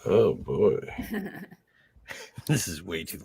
Oh boy. This is way too.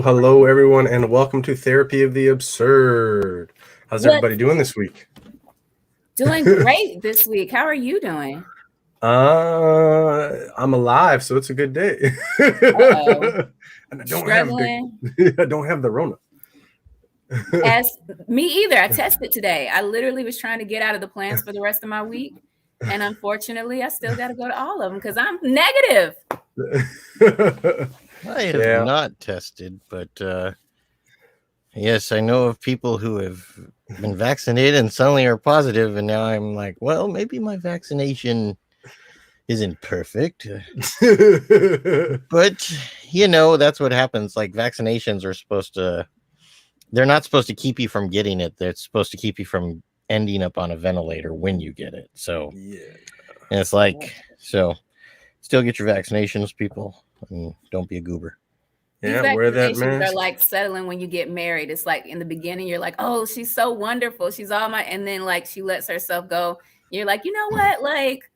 Hello, everyone, and welcome to Therapy of the Absurd. How's everybody doing this week? Doing great this week. How are you doing? I'm alive, so it's a good day. And I don't have the Rona. As me either. I tested today. I literally was trying to get out of the plans for the rest of my week, And unfortunately, I still got to go to all of them because I'm negative. I have not tested, but yes, I know of people who have been vaccinated and suddenly are positive, and now I'm like, well, maybe my vaccination isn't perfect. But, that's what happens. Like, vaccinations are they're not supposed to keep you from getting it. They're supposed to keep you from ending up on a ventilator when you get it. So, and it's like, so still get your vaccinations, people, and don't be a goober. Yeah, wear that mask. Are like settling when you get married. It's like in the beginning, you're like, oh, she's so wonderful. She's all my, and then like she lets herself go. You're like, you know what? Like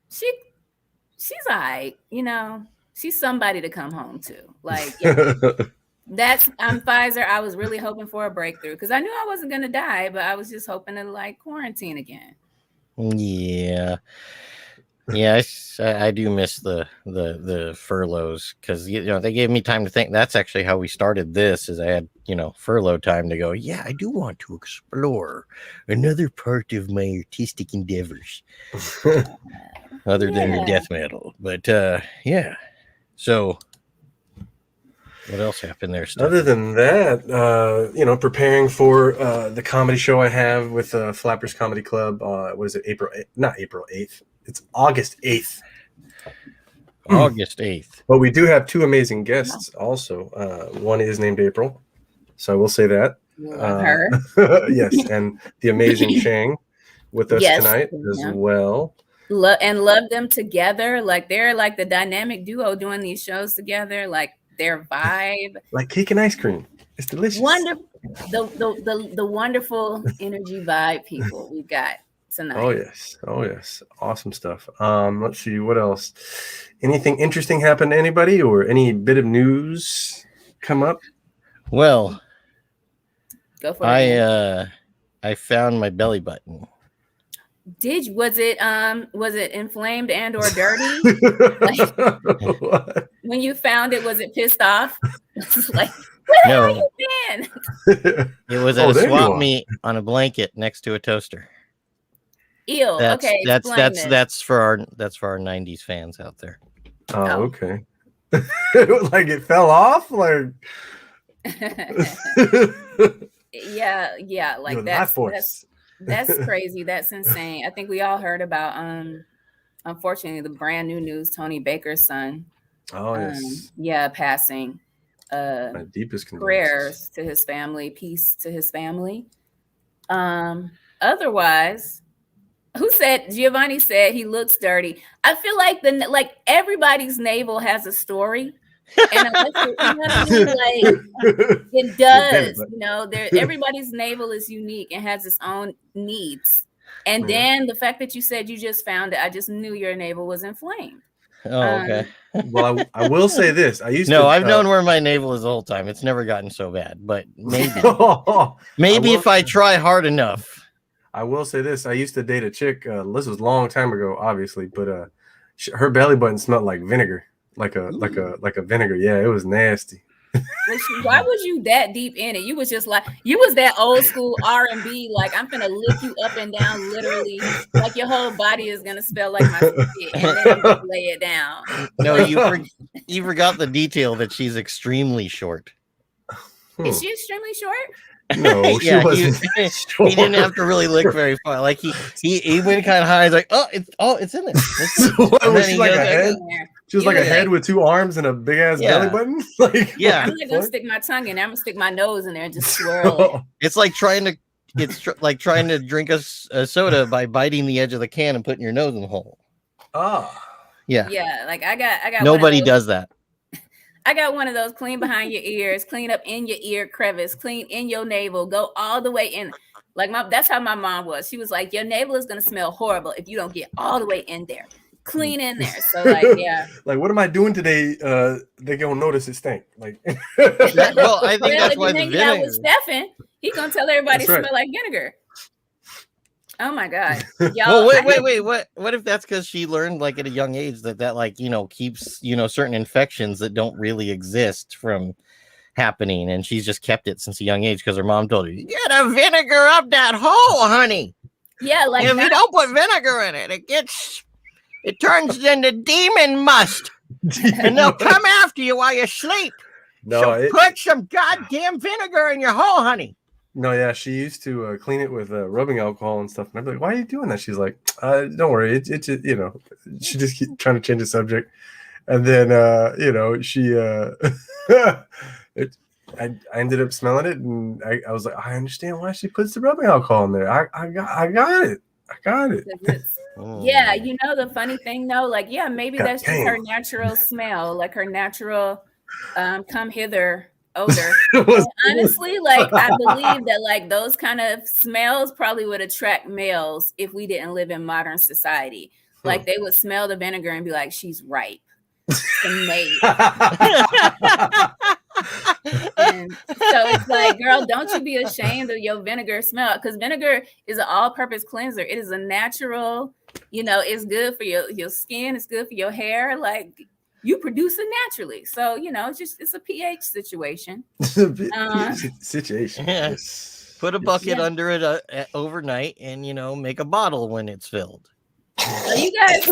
she's all right. She's somebody to come home to. Like, I'm Pfizer. I was really hoping for a breakthrough because I knew I wasn't going to die, but I was just hoping to like quarantine again. Yeah. Yeah, I do miss the furloughs because they gave me time to think. That's actually how we started this. Is I had furlough time to go. Yeah, I do want to explore another part of my artistic endeavors, other than the death metal. But yeah, so what else happened there? Other than that, preparing for the comedy show I have with Flappers Comedy Club. What is it? Not April 8th. It's August 8th. August 8th. But we do have two amazing guests also. One is named April, so I will say that. Her. Yes, and the amazing Shang with us tonight as well. Love them together. Like they're like the dynamic duo doing these shows together. Like their vibe. Like cake and ice cream. It's delicious. Wonderful. The wonderful energy vibe people we got tonight. Oh yes. Awesome stuff. Let's see what else. Anything interesting happen to anybody or any bit of news come up? Well, go for it. I found my belly button. Was it inflamed and or dirty? Like, when you found it, was it pissed off? Like, where have you been? It was at a swap meet on a blanket next to a toaster. Ew. That's for our 90s fans out there. Oh. Okay. Like it fell off, like yeah, like that's crazy. That's insane. I think we all heard about unfortunately the brand new news, Tony Baker's son. Oh yes. Passing. My deepest prayers to his family, peace to his family. Otherwise, Giovanni said he looks dirty. I feel like everybody's navel has a story. And it does. Everybody's navel is unique and has its own needs. And then the fact that you said you just found it, I just knew your navel was inflamed. Oh, okay. Well, I will say this. I've known where my navel is the whole time. It's never gotten so bad, but maybe if I try hard enough. I will say this. I used to date a chick. This was a long time ago, obviously, but her belly button smelled like vinegar, like a vinegar. Yeah, it was nasty. Why was you that deep in it? You was just like, you was that old school R&B. Like, I'm gonna lick you up and down, literally. Like your whole body is gonna smell like my spit, and then I'm gonna lay it down. No, you forgot the detail that she's extremely short. Is she extremely short? No, she wasn't. He didn't have to really look very far. Like he went kind of high. He's like, it's in there. Was she like a head? She was like a head with two arms and a big ass belly button. Like, I'm not gonna stick my tongue in there. I'm gonna stick my nose in there and just swirl it. It's like trying to drink a soda by biting the edge of the can and putting your nose in the hole. Yeah. Like I got. Nobody does that. I got one of those. Clean behind your ears, clean up in your ear crevice, clean in your navel, go all the way in. Like that's how my mom was. She was like, your navel is gonna smell horrible if you don't get all the way in there, clean in there. So like what am I doing today? They gonna notice it stink. Like, well, I think that's why the vinegar. With Stefan, he gonna tell everybody it smell like vinegar. Oh my God. Well, wait. What if that's because she learned like at a young age that keeps, certain infections that don't really exist from happening. And she's just kept it since a young age because her mom told her, you gotta vinegar up that hole, honey. Yeah, like if you don't put vinegar in it, it turns into demon must, and they'll come after you while you sleep. So put some goddamn vinegar in your hole, honey. No, yeah, she used to clean it with rubbing alcohol and stuff. And I'd be like, "Why are you doing that?" She's like, "Don't worry, it's she just keep trying to change the subject." And then she I ended up smelling it, and I was like, I understand why she puts the rubbing alcohol in there. I got it. Yeah, the funny thing though, like, yeah, maybe that's just her natural smell, like her natural come hither odor. Honestly, like, I believe that like those kind of smells probably would attract males if we didn't live in modern society. Like, they would smell the vinegar and be like, she's ripe to mate. And so it's like, girl, don't you be ashamed of your vinegar smell, because vinegar is an all-purpose cleanser. It is a natural, it's good for your skin, it's good for your hair. Like, you produce it naturally. So, it's a pH situation. Situation. Yeah. Put a bucket under it overnight and, make a bottle when it's filled. Are you guys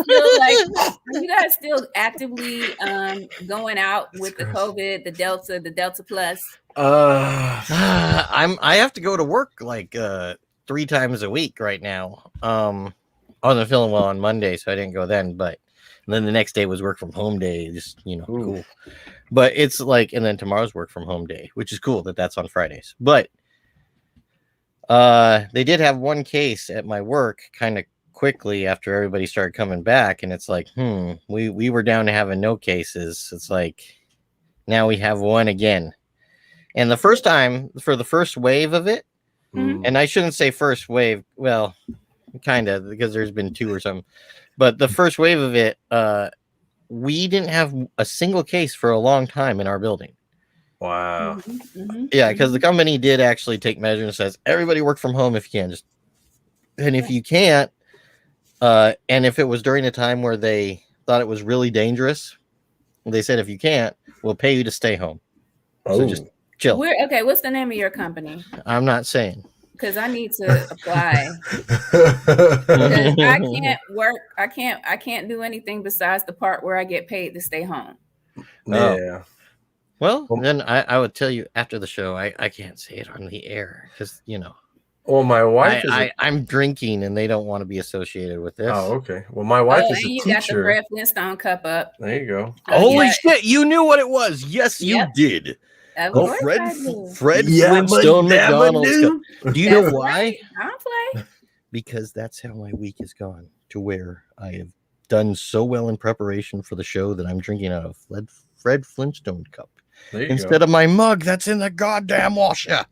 still actively going out with the COVID, the Delta Plus? I have to go to work like 3 times a week right now. I wasn't feeling well on Monday, so I didn't go then, but then the next day was work from home day, just cool. But it's like, and then tomorrow's work from home day, which is cool that's on Fridays. But they did have one case at my work kind of quickly after everybody started coming back, and it's like, we were down to having no cases. It's like, now we have one again. And the first time, for the first wave of it, and I shouldn't say first wave, well, kind of, because there's been 2 or something, but the first wave of it, we didn't have a single case for a long time in our building. Wow. Yeah, because the company did actually take measures and says, everybody work from home if you can. And if you can't, and if it was during a time where they thought it was really dangerous, they said, if you can't, we'll pay you to stay home. So just chill. Okay, what's the name of your company? I'm not saying. Because I need to apply. I can't work. I can't do anything besides the part where I get paid to stay home. Yeah. Well, then I would tell you after the show. I can't say it on the air because Well, my wife I'm drinking and they don't want to be associated with this. Oh, okay. Well, my wife is a you teacher. Got the Fred Flintstone cup up. There you go. Holy shit! You knew what it was. Yes, you did. Fred Flintstone McDonald's cup. Do you know why? I don't play. Because that's how my week has gone. To where I have done so well in preparation for the show that I'm drinking out of Fred Flintstone cup instead of my mug that's in the goddamn washer.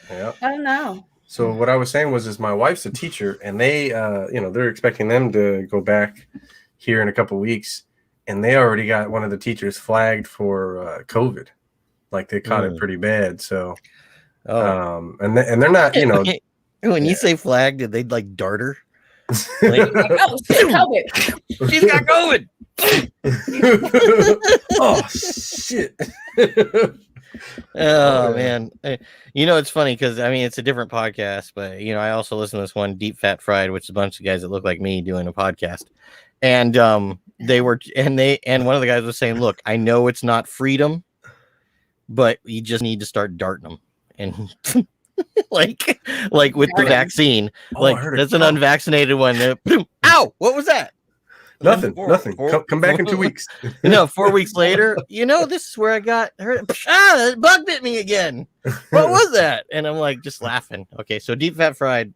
Yeah. Oh no. So what I was saying is my wife's a teacher, and they, they're expecting them to go back here in a couple weeks, and they already got one of the teachers flagged for COVID. Like, they caught it pretty bad. So, and they're not, when you say flagged, did they like dart her? Like, oh, shit, COVID. She's got COVID. Oh shit. Oh man, it's funny because it's a different podcast, but I also listen to this one, Deep Fat Fried, which is a bunch of guys that look like me doing a podcast, and they were and one of the guys was saying, look, I know it's not freedom, but you just need to start darting them, and like with the vaccine, that's an unvaccinated one. Ow, what was that? Nothing. Come back in 2 weeks. 4 weeks later, this is where I got hurt. The bug bit me again. What was that? And I'm like, just laughing. Okay, so Deep Fat Fried,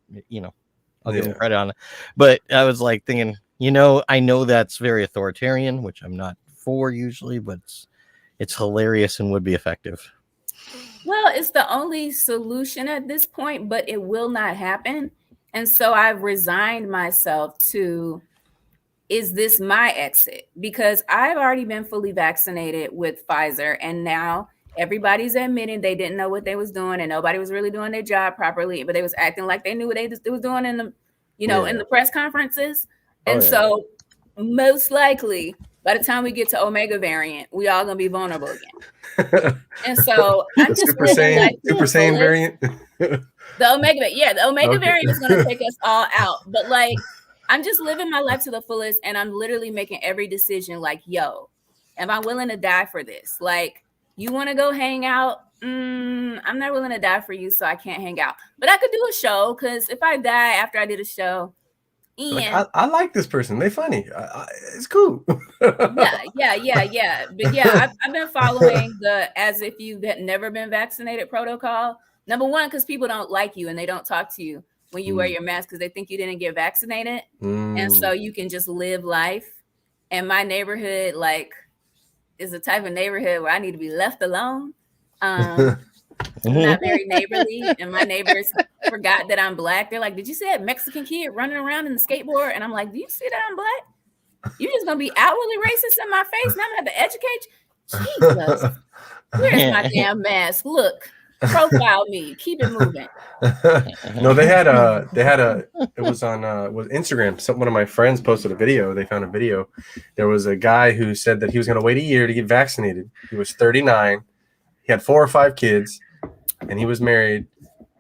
I'll give him credit on it. But I was like thinking, I know that's very authoritarian, which I'm not for usually, but it's hilarious and would be effective. Well, it's the only solution at this point, but it will not happen. And so I've resigned myself to, is this my exit? Because I've already been fully vaccinated with Pfizer, and now everybody's admitting they didn't know what they was doing, and nobody was really doing their job properly, but they was acting like they knew what they was doing in the, in the press conferences. And so most likely by the time we get to Omega variant, we all gonna be vulnerable again. And so I'm just Super living life Saiyan, to the Super Saiyan fullest. variant. The Omega Okay. variant is gonna take us all out. But like, I'm just living my life to the fullest, and I'm literally making every decision. Like, yo, am I willing to die for this? Like, you want to go hang out? I'm not willing to die for you, so I can't hang out. But I could do a show, because if I die after I did a show, Like, and I like this person. They funny. It's cool. yeah. But yeah, I've been following the as if you had never been vaccinated protocol. Number one, because people don't like you and they don't talk to you when you wear your mask because they think you didn't get vaccinated. And so you can just live life. And my neighborhood, like, is the type of neighborhood where I need to be left alone. I'm not very neighborly, and my neighbors forgot that I'm Black. They're like, "Did you see that Mexican kid running around in the skateboard?" And I'm like, "Do you see that I'm Black? You're just gonna be outwardly racist in my face, and I'm gonna have to educate you." Jesus, where's my damn mask? Look, profile me. Keep it moving. No, it was on was Instagram. One of my friends posted a video. They found a video. There was a guy who said that he was going to wait a year to get vaccinated. He was 39. He had 4 or 5 kids, and he was married.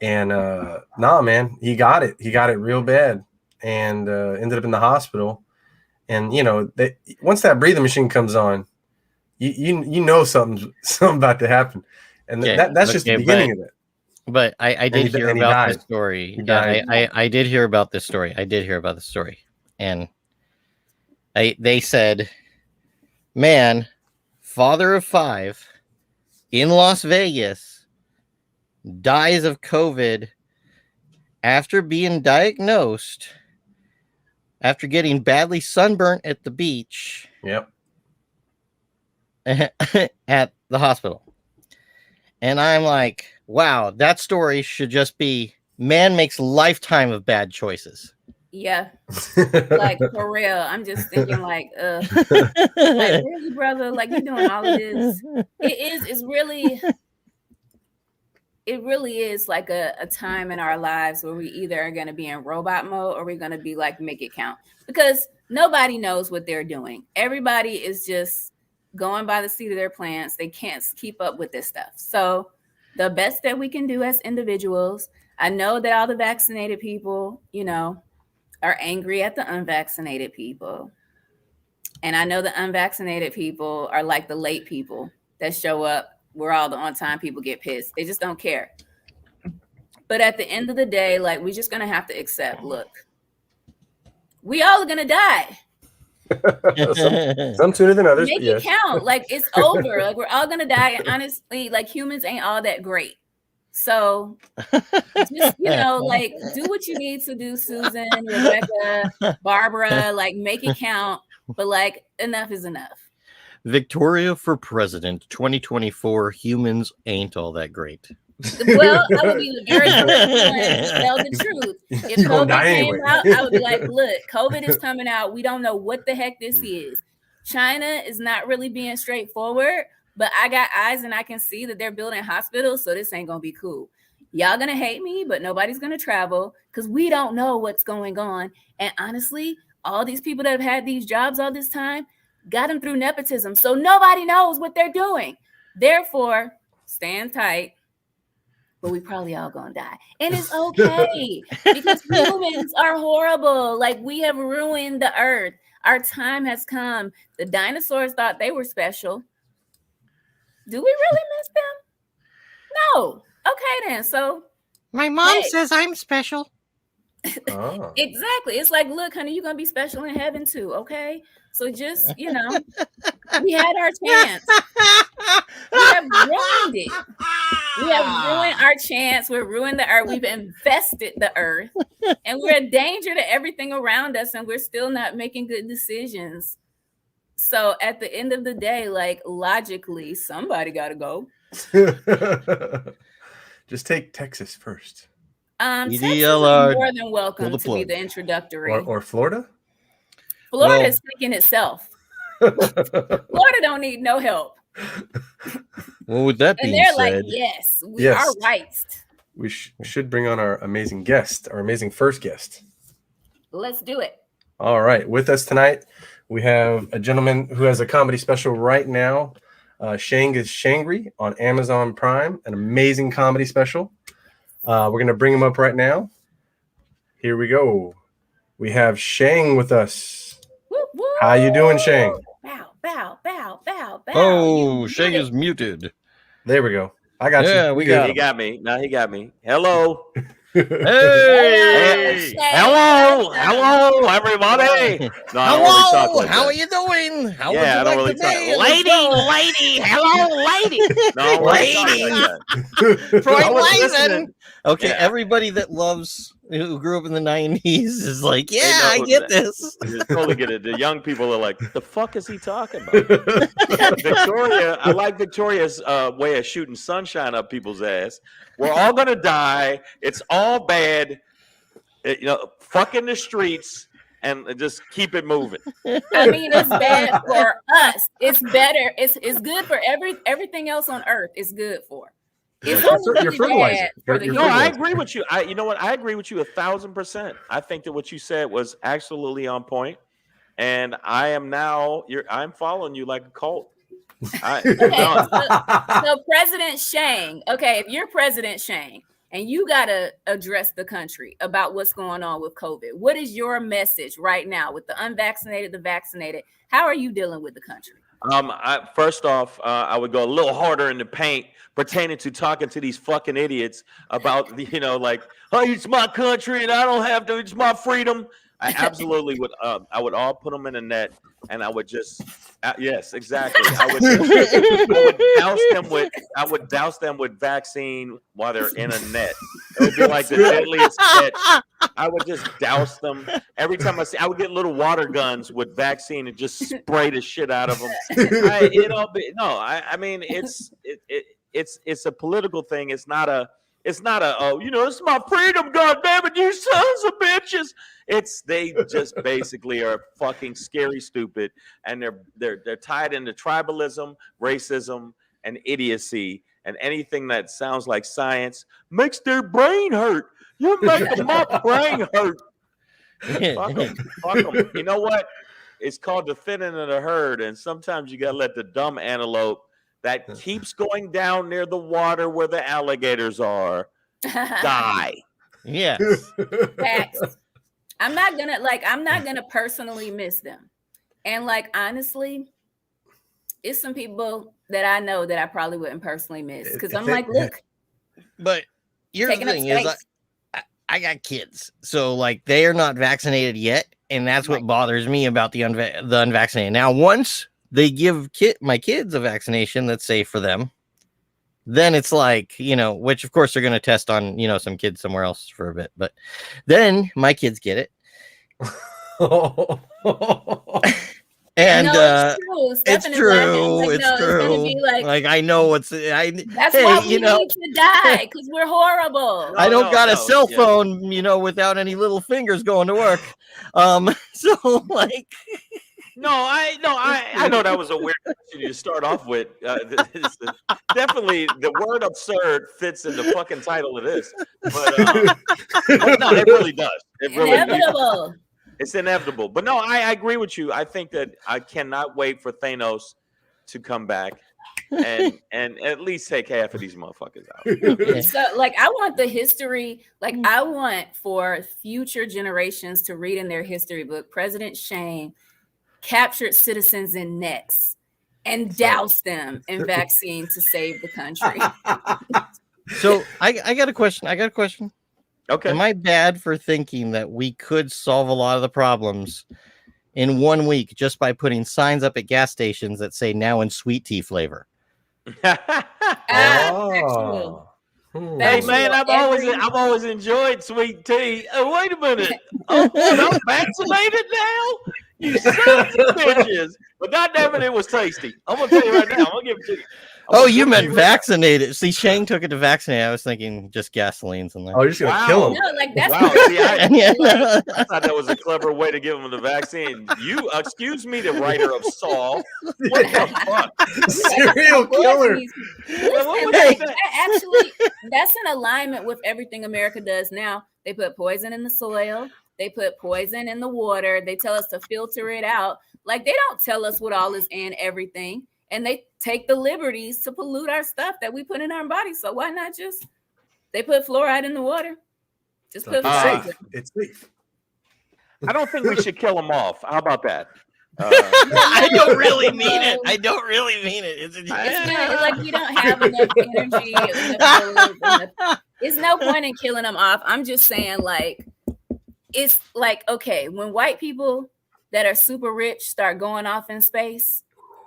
And nah, man, he got it. He got it real bad, and ended up in the hospital. And you know, once that breathing machine comes on, you know something's about to happen, and that's just the beginning of it. But I did hear about this story. Yeah, I did hear about this story. I did hear about the story, and they said, man, father of 5 in Las Vegas dies of COVID after being diagnosed after getting badly sunburnt at the beach. Yep. At the hospital. And I'm like, wow, that story should just be man makes lifetime of bad choices. Yeah. Like, for real. I'm just thinking like, like, really, brother? Like, you're doing all of this. It really is like a time in our lives where we either are going to be in robot mode or we're going to be like, make it count, because nobody knows what they're doing. Everybody is just going by the seat of their pants. They can't keep up with this stuff. So the best that we can do as individuals, I know that all the vaccinated people, you know, are angry at the unvaccinated people. And I know the unvaccinated people are like the late people that show up where all the on-time people get pissed. They just don't care. But at the end of the day, like, we're just going to have to accept, look, we all are going to die. some sooner than others. Make it count. Like, it's over. Like, we're all going to die. And honestly, like, humans ain't all that great. So just, you know, like, do what you need to do, Susan, Rebecca, Barbara, like, make it count. But like, enough is enough. Victoria for president 2024. Humans ain't all that great. Well, I would be the very first one to tell the truth. If COVID came out, I would be like, look, COVID is coming out. We don't know what the heck this is. China is not really being straightforward, but I got eyes and I can see that they're building hospitals, so this ain't going to be cool. Y'all going to hate me, but nobody's going to travel because we don't know what's going on. And honestly, all these people that have had these jobs all this time got them through nepotism, so nobody knows what they're doing. Therefore, stand tight. But we probably all gonna die. And it's okay because humans are horrible. Like, we have ruined the earth. Our time has come. The dinosaurs thought they were special. Do we really miss them? No. Okay, then. So my mom says I'm special. Oh. Exactly. It's like, look, honey, you're gonna be special in heaven too. Okay. So just, you know, we had our chance. We have ruined it. We have ruined our chance. We've ruined the earth. We've infested the earth. And we're a danger to everything around us. And we're still not making good decisions. So at the end of the day, like, logically, somebody got to go. Just take Texas first. Texas is more than welcome to be the introductory. Or Florida? Florida is thinking itself. Florida don't need no help. Well, with that being said, like, yes, we are right. We should bring on our amazing guest, our amazing first guest. Let's do it. All right. With us tonight, we have a gentleman who has a comedy special right now. Shang is Shangri on Amazon Prime, an amazing comedy special. We're going to bring him up right now. Here we go. We have Shang with us. Woo, woo. How you doing, Shang? Bow, bow, bow, bow, bow. Oh, You Shang did is it. muted. There we go. I got Yeah, you. we You're got He him. got me. Now he got me. Hello. Hey! Shang. Hello. Welcome. Hello, everybody. No, I don't really talk Hello! like How that. are you doing? How Yeah, would I you don't like really to talk. be? Lady. Hello, lady. No, I don't really talk like that. Freud I was Lazen. listening. Okay, Yeah. everybody that who grew up in the 90s is like, yeah, know I get this. You totally get it. The young people are like, the fuck is he talking about? Victoria, I like Victoria's way of shooting sunshine up people's ass. We're all gonna die. It's all bad. Fuck in the streets and just keep it moving. I mean, it's bad for us. It's better. It's good for everything else on earth. It's good for. It's You're only really fertilizer. bad for the You're No, I fertilizer. agree with you. You know what? I agree with you 1,000%. I think that what you said was absolutely on point, and I am now. I'm following you like a cult. So President Shang, okay, if you're President Shang and you got to address the country about what's going on with COVID, what is your message right now with the unvaccinated, the vaccinated? How are you dealing with the country? First off, I would go a little harder in the paint pertaining to talking to these fucking idiots about, like, oh, it's my country and I don't have to, it's my freedom. I absolutely would. I would all put them in a net, and I would just, yes, exactly. I would douse them with vaccine while they're in a net. It would be like the deadliest catch. I would just douse them every time I would get little water guns with vaccine and just spray the shit out of them. I mean, it's a political thing. It's not a, it's my freedom, goddamn it, you sons of bitches. They just basically are fucking scary stupid, and they're tied into tribalism, racism, and idiocy, and anything that sounds like science makes their brain hurt. You make my brain hurt. Fuck them. You know what? It's called the thinning of the herd, and sometimes you gotta let the dumb antelope that keeps going down near the water where the alligators are die. Yes. Facts. I'm not gonna personally miss them. And honestly, it's some people that I know that I probably wouldn't personally miss. Because I'm like, look. But here's the thing is I got kids. So they are not vaccinated yet. And that's what bothers me about the unvaccinated. Now, once they give my kids a vaccination that's safe for them, then it's which of course they're going to test on, some kids somewhere else for a bit. But then my kids get it. And it's true. It's true. I know what's that's why we need to die, because we're horrible. I don't got a cell phone, without any little fingers going to work. So No, I know that was a weird question to start off with. Definitely, the word "absurd" fits in the fucking title of this. But no, it really does. It really inevitable. It's inevitable. But no, I agree with you. I think that I cannot wait for Thanos to come back and at least take half of these motherfuckers out. So, I want the history. I want for future generations to read in their history book, President Shang captured citizens in nets and doused them in vaccine to save the country. So I got a question. Okay. Am I bad for thinking that we could solve a lot of the problems in 1 week just by putting signs up at gas stations that say now in sweet tea flavor? Factual. Hey man, I've always enjoyed sweet tea. Oh, wait a minute. Oh, I'm vaccinated now? You sons of bitches. But goddamn it was tasty. I'm gonna tell you right now. I'm gonna give it to you. You meant vaccinated. See, Shang took it to vaccinate. I was thinking just gasoline's in there. Oh, you're just gonna kill him. No, that's wow. See, I thought that was a clever way to give him the vaccine. You, excuse me, the writer of Saul. What the fuck? Serial killer. Actually, that's in alignment with everything America does now. They put poison in the soil. They put poison in the water. They tell us to filter it out. They don't tell us what all is in everything. and they take the liberties to pollute our stuff that we put in our bodies. So why not just, they put fluoride in the water. Just put fluoride. It's safe. I don't think we should kill them off. How about that? I don't really mean it. I don't really mean it. It's not, like we don't have enough energy. There's no point in killing them off. I'm just saying, like, it's like, okay, when white people that are super rich start going off in space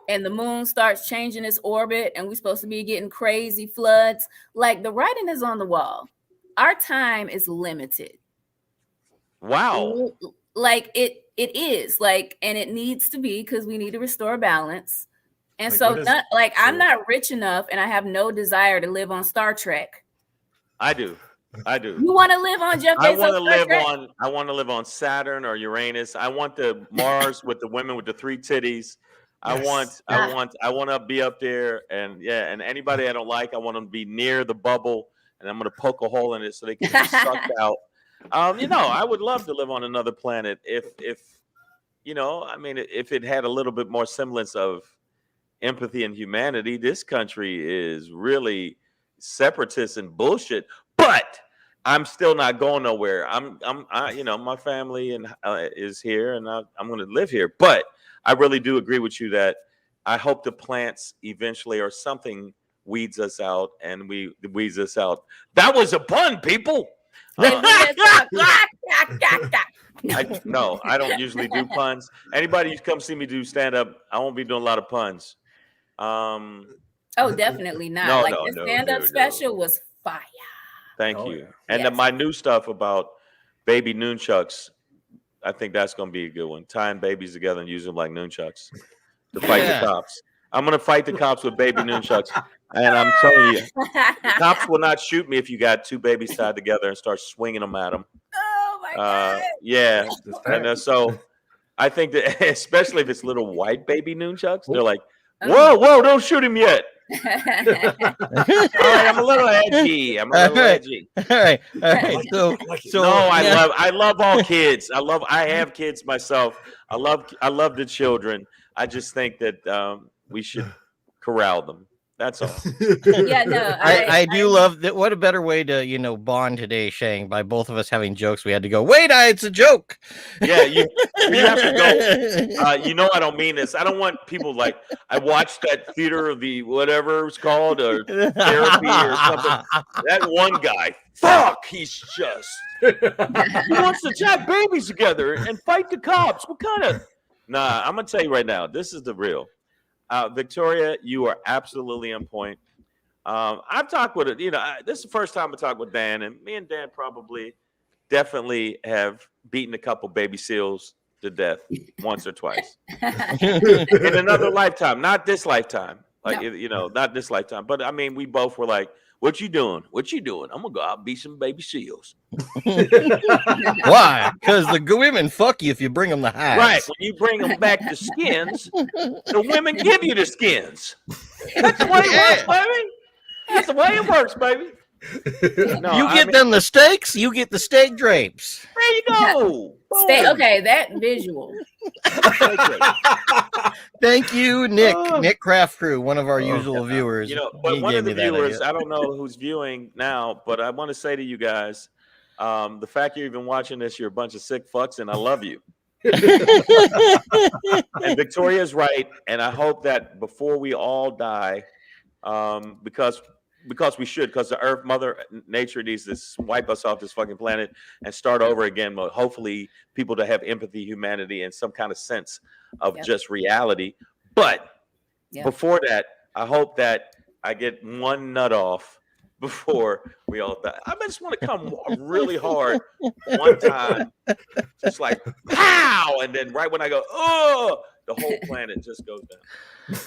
and the moon starts changing its orbit and we're supposed to be getting crazy floods, like, the writing is on the wall. Our time is limited. Wow. Like it is, like, and it needs to be, because we need to restore balance. And like, so I'm not rich enough and I have no desire to live on Star Trek. I do. You want to live on Jeff Bezos? I want to live on Saturn or Uranus. I want the Mars with the women with the 3 titties. Yes. I want to be up there, and anybody I don't like, I want them to be near the bubble, and I'm going to poke a hole in it so they can be sucked out. I would love to live on another planet if it had a little bit more semblance of empathy and humanity. This country is really separatist and bullshit, but I'm still not going nowhere. My family is here, and I'm going to live here. But I really do agree with you that I hope the plants eventually or something weeds us out, and weeds us out. That was a pun, people. I don't usually do puns. Anybody who come see me do stand up, I won't be doing a lot of puns. Definitely not. The stand up special was fire. Thank you. And my new stuff about baby nunchucks, I think that's going to be a good one. Tying babies together and using them like nunchucks to fight the cops. I'm going to fight the cops with baby nunchucks. And I'm telling you, the cops will not shoot me if you got 2 babies tied together and start swinging them at them. Oh, my God. Yeah. And so I think that, especially if it's little white baby nunchucks, they're like, whoa, don't shoot him yet. All right, I'm a little edgy. All right. So I love all kids. I have kids myself. I love the children. I just think that we should corral them. That's all. I do love that. What a better way to bond today, Shang, by both of us having jokes. We had to go, wait, it's a joke. Yeah, you have to go. I don't mean this. I don't want people like, I watched that theater of the whatever it's called, or therapy or something. That one guy, he's just he wants to tie babies together and fight the cops. What kind of? Nah, I'm gonna tell you right now. This is the real. Victoria, you are absolutely on point. I've talked with this is the first time I talked with Dan, and me and Dan definitely have beaten a couple baby seals to death once or twice in another lifetime, not this lifetime. Not this lifetime. But I mean, we both were like, "What you doing? I'm gonna go out and beat some baby seals." Why? Because the women fuck you if you bring them the hides. Right. When you bring them back the skins, the women give you the skins. That's the way it works, baby. That's the way it works, baby. No, you get them the steaks, you get the steak drapes. There you go. Okay, that visual. Thank you, Nick. Nick Craft Crew, one of our usual viewers. But one of the viewers, I don't know who's viewing now, but I want to say to you guys, the fact you're even watching this, you're a bunch of sick fucks, and I love you. And Victoria's right, and I hope that before we all die, because the Earth, Mother Nature needs to wipe us off this fucking planet and start over again. But hopefully, people to have empathy, humanity, and some kind of sense of just reality. But before that, I hope that I get one nut off before we all die. I just want to come really hard one time, just like pow, and then right when I go, the whole planet just goes down.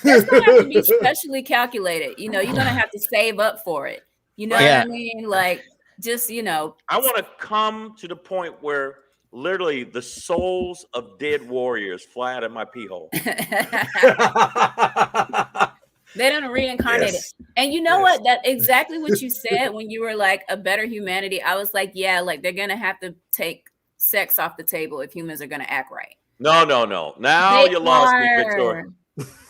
That's gonna have to be specially calculated. You're gonna have to save up for it. You know what I mean? Like, just I want to come to the point where literally the souls of dead warriors fly out of my pee hole. They don't reincarnate it. And you know what? That exactly what you said when you were like a better humanity. I was like, like they're gonna have to take sex off the table if humans are gonna act right. No. Now you lost me, Victoria.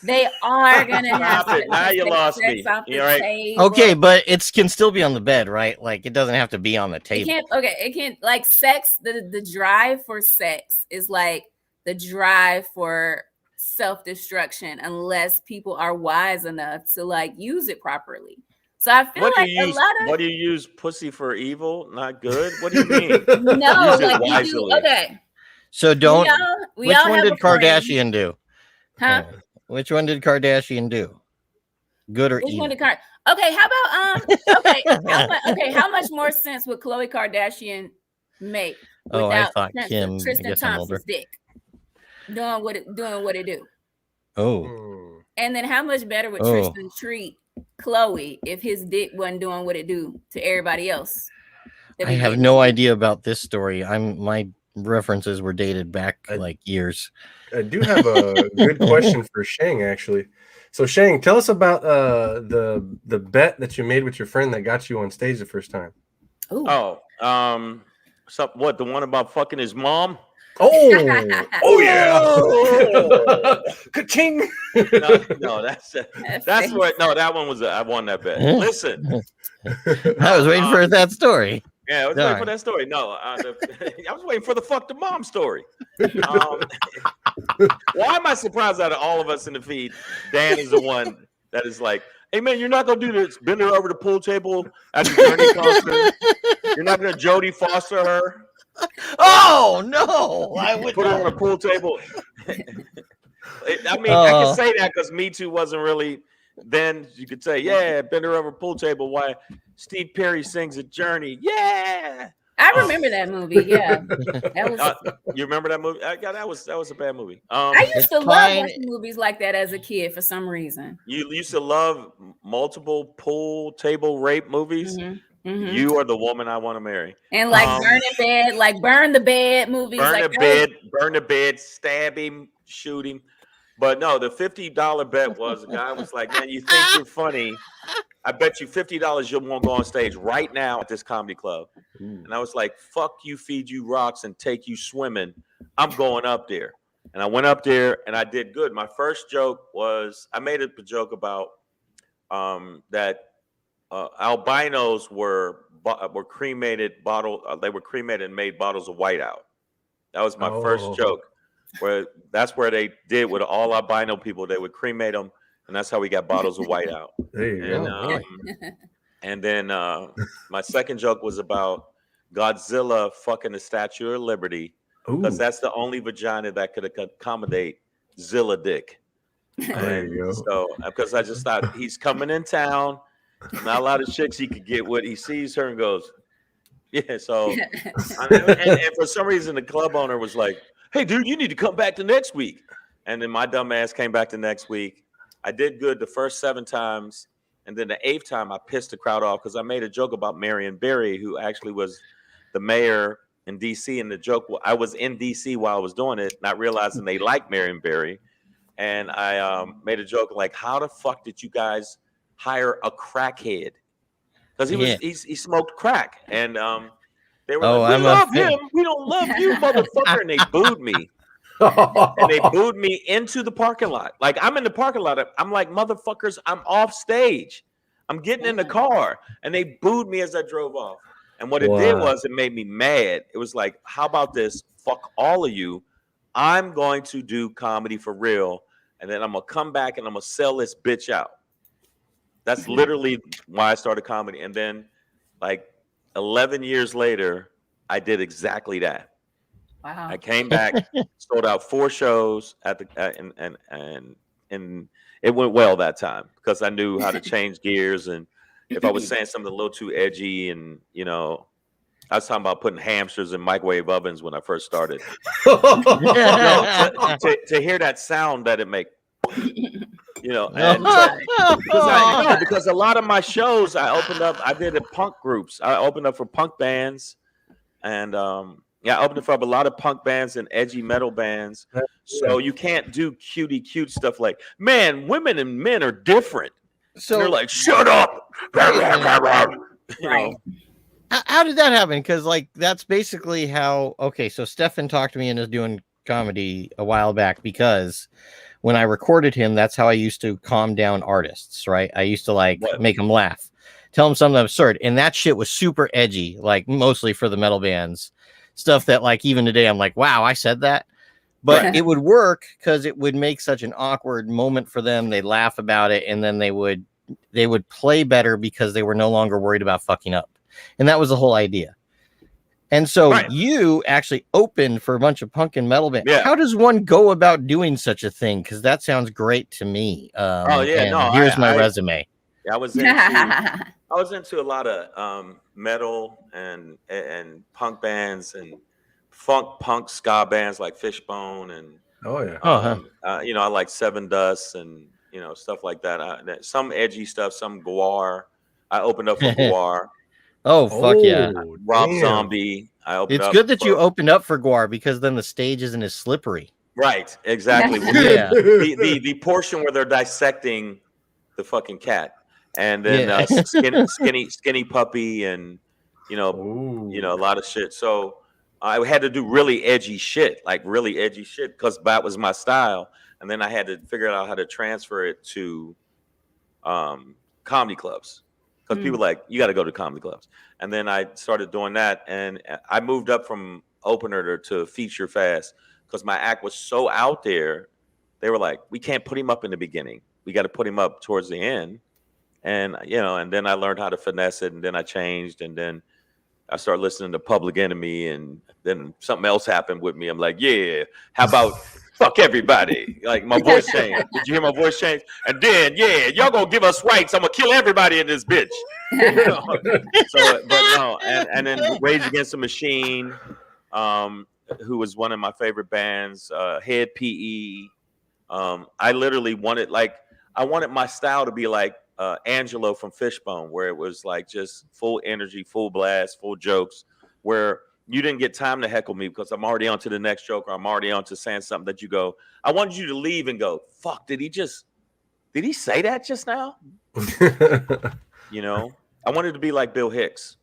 They are gonna have Stop it. Now you lost me. sex off the You all right? table. Okay, but it can still be on the bed, right? Like it doesn't have to be on the It table. can't. Okay, it can't. Like sex, the drive for sex is like the drive for self-destruction, unless people are wise enough to like use it properly. So I feel What do like you a use? lot of What do you use? Pussy for evil? Not good. What do you mean? no, Use it like you do. wisely. Okay, So don't. we Which all one have did a friend. Kardashian do? Huh? Which one did Kardashian do? Good or Which evil? one did Card? Okay, how about how much more sense would Khloe Kardashian make Oh, I without thought Kim. I Tristan guess I'm older. Thompson's dick doing what it do? Oh, And then how much better would Tristan treat Khloe if his dick wasn't doing what it do to everybody else? I have no idea about this story. My references were dated back like years. I do have a good question for Shang, actually. So Shang, tell us about the bet that you made with your friend that got you on stage the first time. Ooh. Oh, what? The one about fucking his mom? Oh yeah. Ka-ching. No, that's what. No, that one was. I won that bet. Listen, I was waiting for that story. Yeah, I was waiting for that story. No, I was waiting for the fuck the mom story. Why am I surprised out of all of us in the feed? Dan is the one that is like, hey man, you're not gonna do this. Bend her over the pool table at the Journey concert. You're not gonna Jodie Foster her. Oh no! I would put her on a pool table. I mean, I can say that because Me Too wasn't really. Then you could say, yeah, bend her over a pool table. Why Steve Perry sings a Journey? Yeah, I remember that movie. Yeah, that was. You remember that movie? That was a bad movie. I used to love watching movies like that as a kid for some reason. You used to love multiple pool table rape movies. Mm-hmm. Mm-hmm. You are the woman I want to marry. And like burn the bed movies. Burn the bed, stab him, shoot him. But no, the $50 bet was the guy was like, man, you think you're funny. I bet you $50 you won't go on stage right now at this comedy club. And I was like, fuck you, feed you rocks and take you swimming. I'm going up there. And I went up there and I did good. My first joke was, I made a joke about that albinos were cremated they were cremated and made bottles of whiteout. That was my first joke. Where that's where they did with all albino people. They would cremate them, and that's how we got bottles of whiteout. There you go. And then my second joke was about Godzilla fucking the Statue of Liberty, because that's the only vagina that could accommodate Zilla dick. There you go. So because I just thought he's coming in town, not a lot of chicks he could get with. He sees her and goes, yeah. So and for some reason the club owner was like, hey, dude, you need to come back to next week. And then my dumb ass came back to next week. I did good the first 7 times. And then the 8th time, I pissed the crowd off because I made a joke about Marion Barry, who actually was the mayor in D.C. And the joke, I was in D.C. while I was doing it, not realizing they liked Marion Barry. And I made a joke like, how the fuck did you guys hire a crackhead? Because he smoked crack. And they were like, we love him. We don't love you, motherfucker. And they booed me. And they booed me into the parking lot. Like, I'm in the parking lot. I'm like, motherfuckers, I'm off stage. I'm getting in the car. And they booed me as I drove off. And what it did was it made me mad. It was like, how about this? Fuck all of you. I'm going to do comedy for real. And then I'm going to come back and I'm going to sell this bitch out. That's literally why I started comedy. And then, like, 11 years later, I did exactly that. Wow! I came back, sold out 4 shows at the and it went well that time because I knew how to change gears. And if I was saying something a little too edgy, and I was talking about putting hamsters in microwave ovens when I first started. To hear that sound that it make. Because a lot of my shows I did at punk groups. I opened up for punk bands, and I opened up for a lot of punk bands and edgy metal bands. So you can't do cutie cute stuff like, man, women and men are different. So they're like, shut up. Right. How did that happen? Because that's basically how. Okay, so Stefan talked to me and is doing comedy a while back because when I recorded him, that's how I used to calm down artists, right? I used to like make them laugh, tell them something absurd. And that shit was super edgy, like mostly for the metal bands. Stuff that like even today I'm like, wow, I said that. But it would work because it would make such an awkward moment for them. They'd laugh about it, and then they would play better because they were no longer worried about fucking up. And that was the whole idea. And so you actually opened for a bunch of punk and metal bands. Yeah. How does one go about doing such a thing? Because that sounds great to me. Here's my resume. I was into a lot of metal and punk bands and punk ska bands like Fishbone and I like Seven Dust and stuff like that. Some edgy stuff, some Gwar. I opened up for Gwar. Oh, fuck yeah. Rob Zombie. It's good that you opened up for Gwar because then the stage isn't as slippery. Right, exactly. The portion where they're dissecting the fucking cat. And then skinny puppy and a lot of shit. So I had to do really edgy shit because that was my style. And then I had to figure out how to transfer it to comedy clubs. Because people like, you got to go to comedy clubs. And then I started doing that. And I moved up from opener to feature fast because my act was so out there. They were like, we can't put him up in the beginning. We got to put him up towards the end. And, and then I learned how to finesse it. And then I changed. And then I started listening to Public Enemy. And then something else happened with me. I'm like, yeah, how about fuck everybody? Like my voice changed. Did you hear my voice change? And then, y'all gonna give us rights. I'm gonna kill everybody in this bitch. And then Rage Against the Machine, who was one of my favorite bands, Head PE. I literally wanted my style to be like Angelo from Fishbone, where it was like just full energy, full blast, full jokes, where you didn't get time to heckle me because I'm already on to the next joke or I'm already on to saying something that you go, I wanted you to leave and go, fuck, did he say that just now? I wanted to be like Bill Hicks.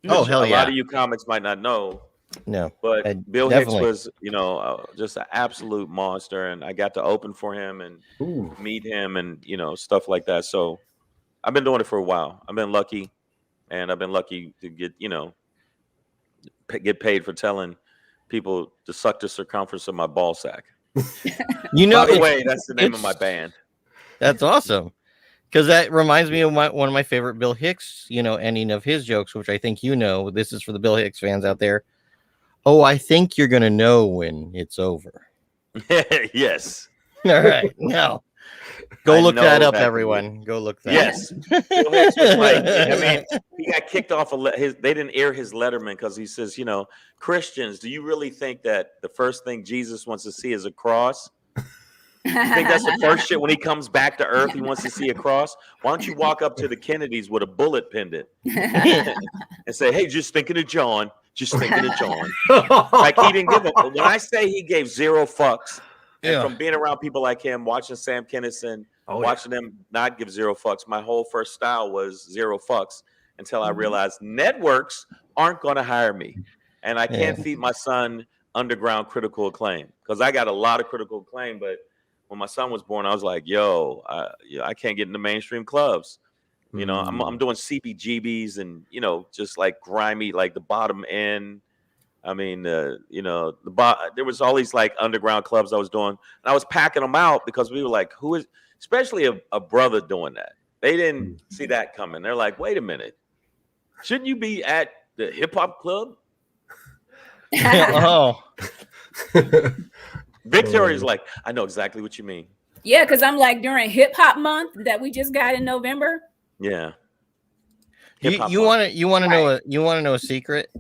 Oh, hell yeah. A lot of you comics might not know. No. But Bill Hicks was, just an absolute monster. And I got to open for him and meet him and, stuff like that. So I've been doing it for a while. I've been lucky. And I've been lucky to get paid for telling people to suck the circumference of my ball sack. By the way, that's the name of my band. That's awesome. Because that reminds me of one of my favorite Bill Hicks, ending of his jokes, which I think this is for the Bill Hicks fans out there. Oh, I think you're going to know when it's over. Yes. All right. Now, go look that up, everyone. Go look that up. Yes. Bill Hicks was like, he got kicked off. They didn't air his Letterman because he says, Christians, do you really think that the first thing Jesus wants to see is a cross? You think that's the first shit when he comes back to earth, he wants to see a cross? Why don't you walk up to the Kennedys with a bullet pendant and say, hey, just thinking of John. Just thinking of John. Like he didn't give a when I say he gave zero fucks, and from being around people like him, watching Sam Kinison, watching them not give zero fucks, my whole first style was zero fucks until I realized networks aren't going to hire me. And I can't feed my son underground critical acclaim because I got a lot of critical acclaim. But when my son was born, I was like, I can't get into mainstream clubs. I'm doing CBGBs and, just like grimy, like the bottom end. I mean, there was all these like underground clubs I was doing and I was packing them out because we were like, especially a brother doing that. They didn't see that coming. They're like, wait a minute. Shouldn't you be at the hip hop club? Victoria's like, I know exactly what you mean. Yeah, because I'm like during hip hop month that we just got in November. Yeah. You want to know a secret?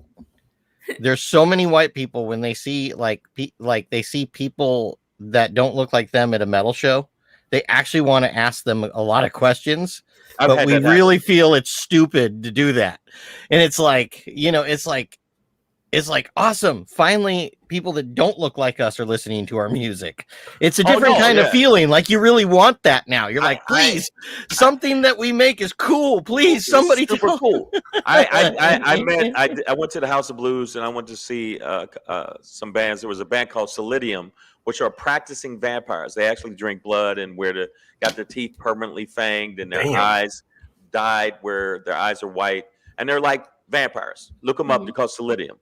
There's so many white people when they see they see people that don't look like them at a metal show, they actually want to ask them a lot of questions, but we really feel it's stupid to do that. And it's like, it's like awesome. Finally, people that don't look like us are listening to our music. It's a different kind of feeling. Like you really want that now. You're like, please, something that we make is cool. Please, somebody super cool. I went to the House of Blues and I went to see some bands. There was a band called Solidium, which are practicing vampires. They actually drink blood and got their teeth permanently fanged and their eyes dyed where their eyes are white. And they're like vampires. Look them up. They're called Solidium.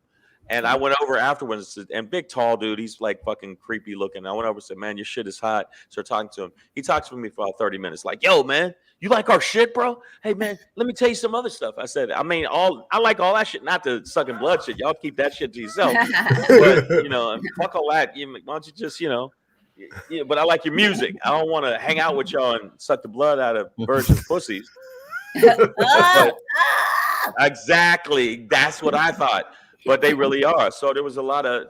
And I went over afterwards, and big, tall dude, he's like fucking creepy looking. I went over and said, man, your shit is hot. Started talking to him. He talks to me for about 30 minutes. Like, yo, man, you like our shit, bro? Hey, man, let me tell you some other stuff. I said, I mean, I like all that shit, not the sucking blood shit. Y'all keep that shit to yourself. But, fuck all that. Why don't you just, but I like your music. I don't want to hang out with y'all and suck the blood out of virgin pussies. But, exactly. That's what I thought. But they really are. So there was a lot of,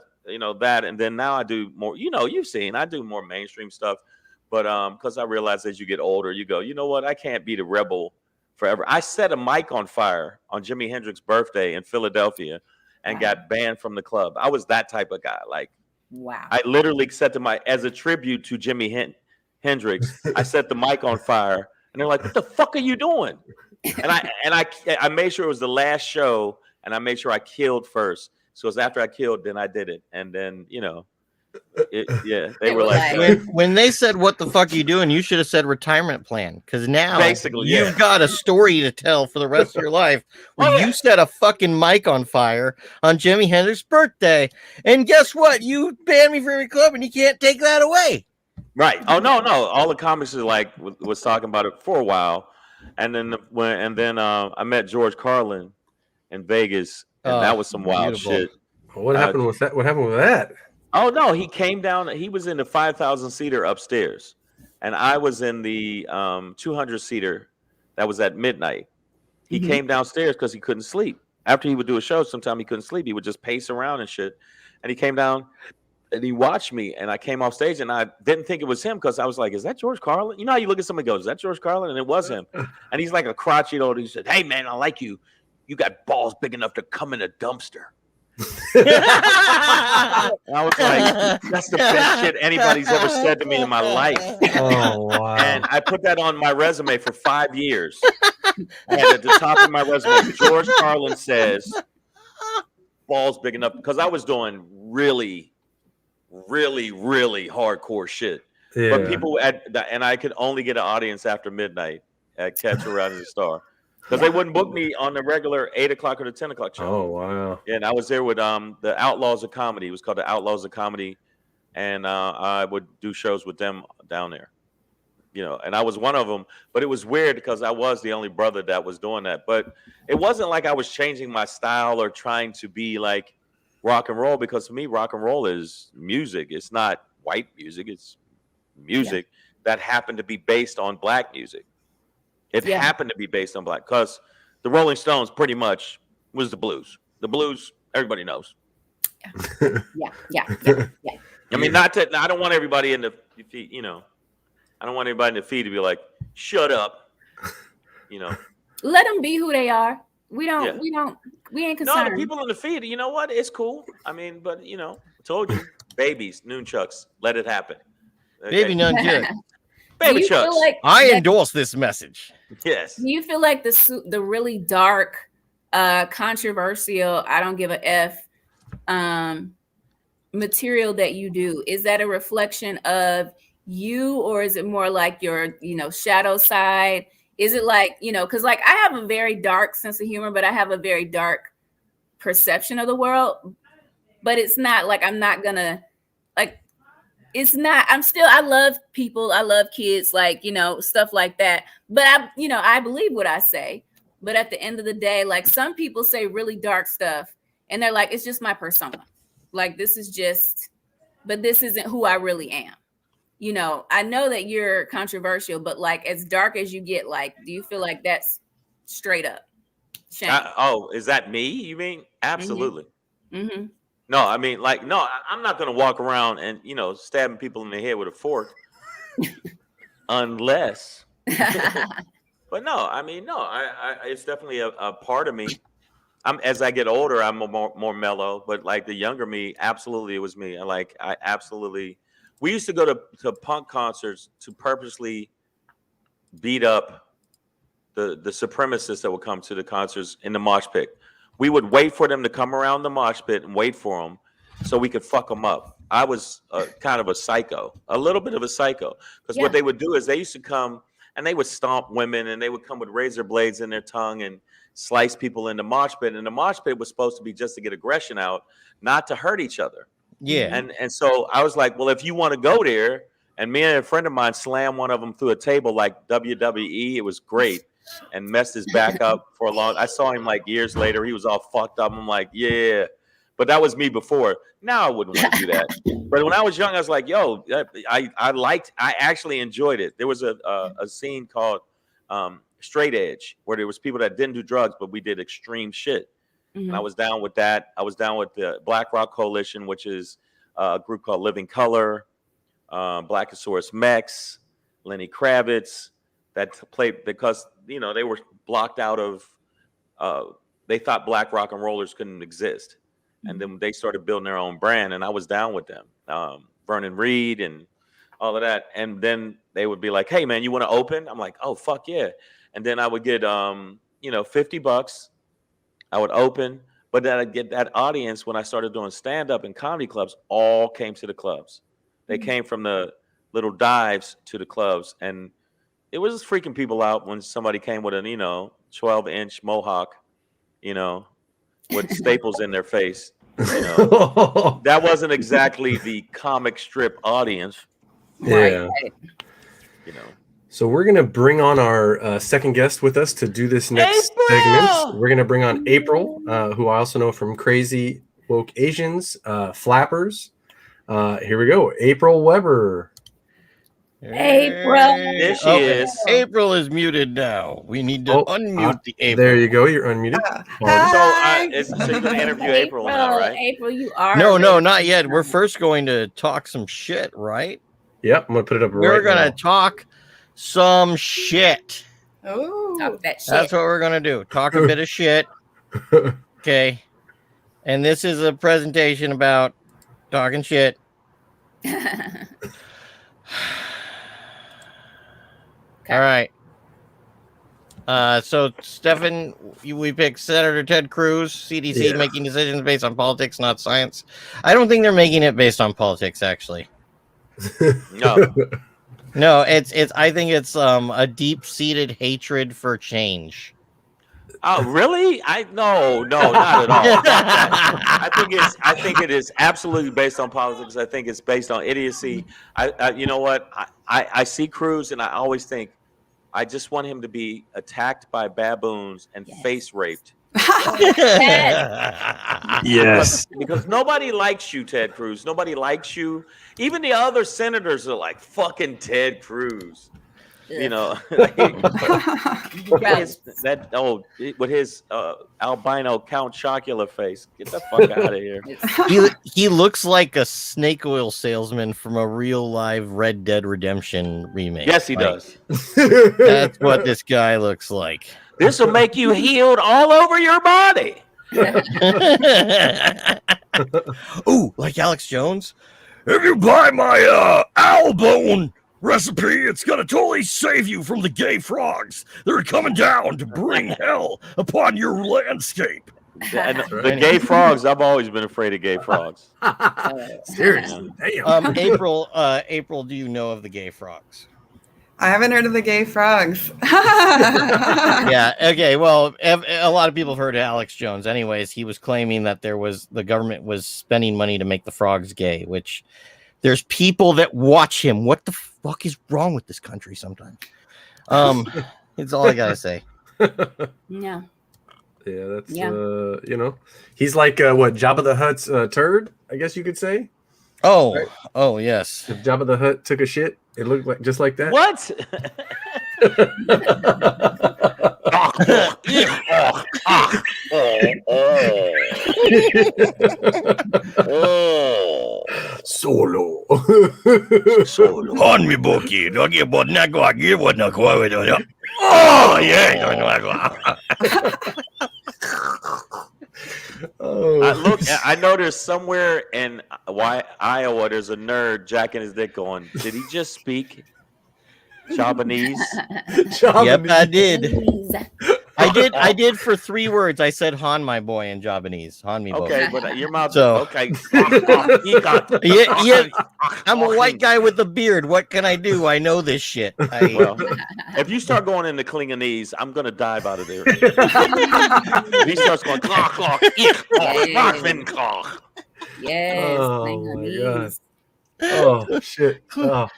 that. And then now I do more, you've seen, I do more mainstream stuff. But because I realized as you get older, you go, you know what? I can't be the rebel forever. I set a mic on fire on Jimi Hendrix's birthday in Philadelphia and got banned from the club. I was that type of guy. Like, wow. I literally set the mic as a tribute to Jimi Hendrix. I set the mic on fire and they're like, what the fuck are you doing? And I made sure it was the last show. And I made sure I killed first. So it was after I killed, then I did it. And then, they were like, when they said, what the fuck are you doing? You should have said retirement plan. Because now basically, you've got a story to tell for the rest of your life. Where you set a fucking mic on fire on Jimi Hendrix's birthday. And guess what? You banned me from your club and you can't take that away. Right. Oh, no. All the comics are like, was talking about it for a while. And then I met George Carlin in Vegas, and that was some wild shit. What happened with that? What happened with that? Oh no, he came down. He was in the 5,000 seater upstairs, and I was in the 200 seater that was at midnight. He came downstairs because he couldn't sleep. After he would do a show, sometimes he couldn't sleep. He would just pace around and shit. And he came down and he watched me, and I came off stage, and I didn't think it was him because I was like, "Is that George Carlin?" You know how you look at somebody and go, "Is that George Carlin?" And it was him. And he's like a crotchety old. He said, "Hey man, I like you. You got balls big enough to come in a dumpster." And I was like, that's the best shit anybody's ever said to me in my life. Oh, wow. And I put that on my resume for 5 years. And at the top of my resume, George Carlin says, balls big enough, because I was doing really, really, really hardcore shit. Yeah. But people and I could only get an audience after midnight at Catch a Rising Star. Because they wouldn't book me on the regular 8 o'clock or the 10 o'clock show. Oh, wow. And I was there with the Outlaws of Comedy. It was called the Outlaws of Comedy. And I would do shows with them down there. And I was one of them. But it was weird because I was the only brother that was doing that. But it wasn't like I was changing my style or trying to be like rock and roll. Because for me, rock and roll is music. It's not white music. It's music that happened to be based on black music. It happened to be based on black, because the Rolling Stones pretty much was the blues. The blues, everybody knows. Yeah. I mean, I don't want everybody in the feed, I don't want anybody in the feed to be like, shut up. Let them be who they are. We ain't concerned. No, the people in the feed, you know what? It's cool. I mean, but I told you, babies, nunchucks, let it happen. Okay? Baby nunchucks. Baby chucks. I endorse this message. Yes. Do you feel like the really dark, controversial, I don't give a F material that you do, is that a reflection of you, or is it more like your, shadow side? Is it like, because like I have a very dark sense of humor, but I have a very dark perception of the world. But it's not like I'm not gonna like. It's not, I love people. I love kids, like, stuff like that. But I believe what I say. But at the end of the day, like some people say really dark stuff and they're like, it's just my persona. Like, this isn't who I really am. I know that you're controversial, but like as dark as you get, like, do you feel like that's straight up Shang? Is that me? You mean? Absolutely. Mm-hmm. No, I mean, like, no, I'm not going to walk around and, stabbing people in the head with a fork unless, but no, I mean, no, I it's definitely a part of me. as I get older, I'm more mellow. But like the younger me, absolutely, it was me. I absolutely. We used to go to punk concerts to purposely beat up the supremacists that would come to the concerts in the mosh pit. We would wait for them to come around the mosh pit and wait for them so we could fuck them up. I was kind of a psycho, a little bit of a psycho, because what they would do is they used to come and they would stomp women, and they would come with razor blades in their tongue and slice people in the mosh pit. And the mosh pit was supposed to be just to get aggression out, not to hurt each other. Yeah. And so I was like, well, if you want to go there, and me and a friend of mine slammed one of them through a table like WWE. It was great, and messed his back up for a long. I saw him like years later. He was all fucked up. I'm like, yeah, but that was me before. Now I wouldn't want to do that. But when I was young, I was like, yo, I actually enjoyed it. There was a scene called Straight Edge, where there was people that didn't do drugs, but we did extreme shit. Mm-hmm. And I was down with that. I was down with the Black Rock Coalition, which is a group called Living Color, Blackosaurus Mex, Lenny Kravitz, that played because they were blocked out of. They thought black rock and rollers couldn't exist, and then they started building their own brand, and I was down with them. Vernon Reed and all of that, and then they would be like, "Hey, man, you want to open?" I'm like, "Oh, fuck yeah!" And then I would get $50. I would open, but then I'd get that audience when I started doing stand up and comedy clubs. All came to the clubs. They came from the little dives to the clubs, and it was freaking people out when somebody came with a 12-inch mohawk, with staples in their face. That wasn't exactly the comic strip audience. Yeah. Right. So we're going to bring on our second guest with us to do this next segment. We're going to bring on April, who I also know from Crazy Woke Asians, Flappers. Here we go. April Weber. April. There she is. April is muted now. We need to unmute the April. There you go. You're unmuted. So you're going to interview April now, right? April, you are. No, not yet. We're first going to talk some shit, right? Yep. I'm going to put it up right now. We're going to talk some shit. Oh, talk that shit. That's what we're going to do. Talk a bit of shit. Okay. And this is a presentation about talking shit. All right. So, Stefan, we picked Senator Ted Cruz, CDC, making decisions based on politics, not science. I don't think they're making it based on politics, actually. No, it's. I think it's a deep-seated hatred for change. Oh, really? No, not at all. I think it is absolutely based on politics. I think it's based on idiocy. You know what? I see Cruz, and I always think, I just want him to be attacked by baboons and face raped. Yes. Because nobody likes you, Ted Cruz. Nobody likes you. Even the other senators are like, fucking Ted Cruz. With his albino Count Chocula face. Get the fuck out of here. He looks like a snake oil salesman from a real live Red Dead Redemption remake. Yes, he does. That's what this guy looks like. This will make you healed all over your body. Ooh, like Alex Jones? If you buy my owl bone recipe, it's gonna totally save you from the gay frogs that are coming down to bring hell upon your landscape. And the gay frogs, I've always been afraid of gay frogs. Seriously. Damn. April, do you know of the gay frogs? I haven't heard of the gay frogs. Yeah. Okay. Well, a lot of people have heard of Alex Jones. Anyways, he was claiming that the government was spending money to make the frogs gay, which there's people that watch him. What the fuck is wrong with this country sometimes? It's all I gotta say. No. Yeah, that's he's like what, Jabba the Hutt's turd, I guess you could say. Oh, right? Oh yes. If Jabba the Hutt took a shit, it looked like just like that. What? Solo. On me bookie, don't get but not go give what not go with. Oh yeah. Oh, I know there's somewhere in Iowa, there's a nerd jacking his dick going, did he just speak Japanese? Yep, I did. Please. I did for 3 words. I said Han, my boy, in Japanese. Han, me boy. Okay, but your mouth. So- Okay. Yeah, I'm a white guy with a beard. What can I do? I know this shit. Well, if you start going into Klingonese, I'm gonna dive out of there. If he starts going clock clock, ich clock. Yes. Oh, Klingonese. oh shit. Oh.